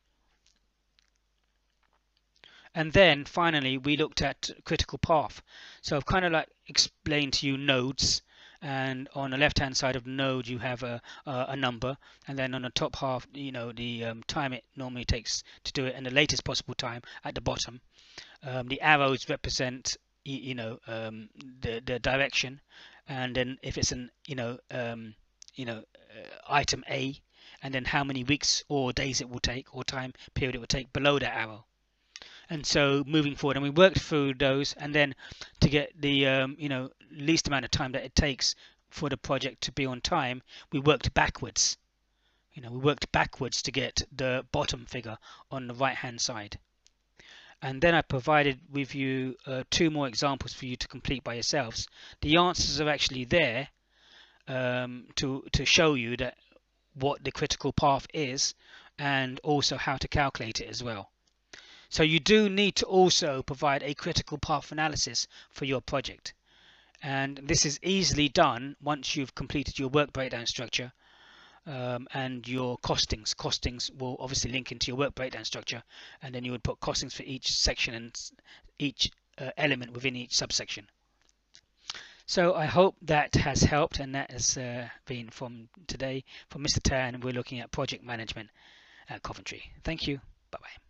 And then finally, we looked at critical path. So I've kind of like explained to you nodes, and on the left hand side of the node you have a number, and then on the top half, the time it normally takes to do it and the latest possible time at the bottom. The arrows represent the direction, and then if it's an item A, and then how many weeks or days it will take or time period it will take below that arrow. And so moving forward, and we worked through those, and then to get the least amount of time that it takes for the project to be on time, we worked backwards. We worked backwards to get the bottom figure on the right hand side. And then I provided with you 2 more examples for you to complete by yourselves. The answers are actually there to show you that what the critical path is, and also how to calculate it as well. So you do need to also provide a critical path analysis for your project, and this is easily done once you've completed your work breakdown structure and your costings. Costings will obviously link into your work breakdown structure, and then you would put costings for each section and each element within each subsection. So I hope that has helped, and that has been from today from Mr. Tan, and we're looking at project management at Coventry. Thank you. Bye-bye.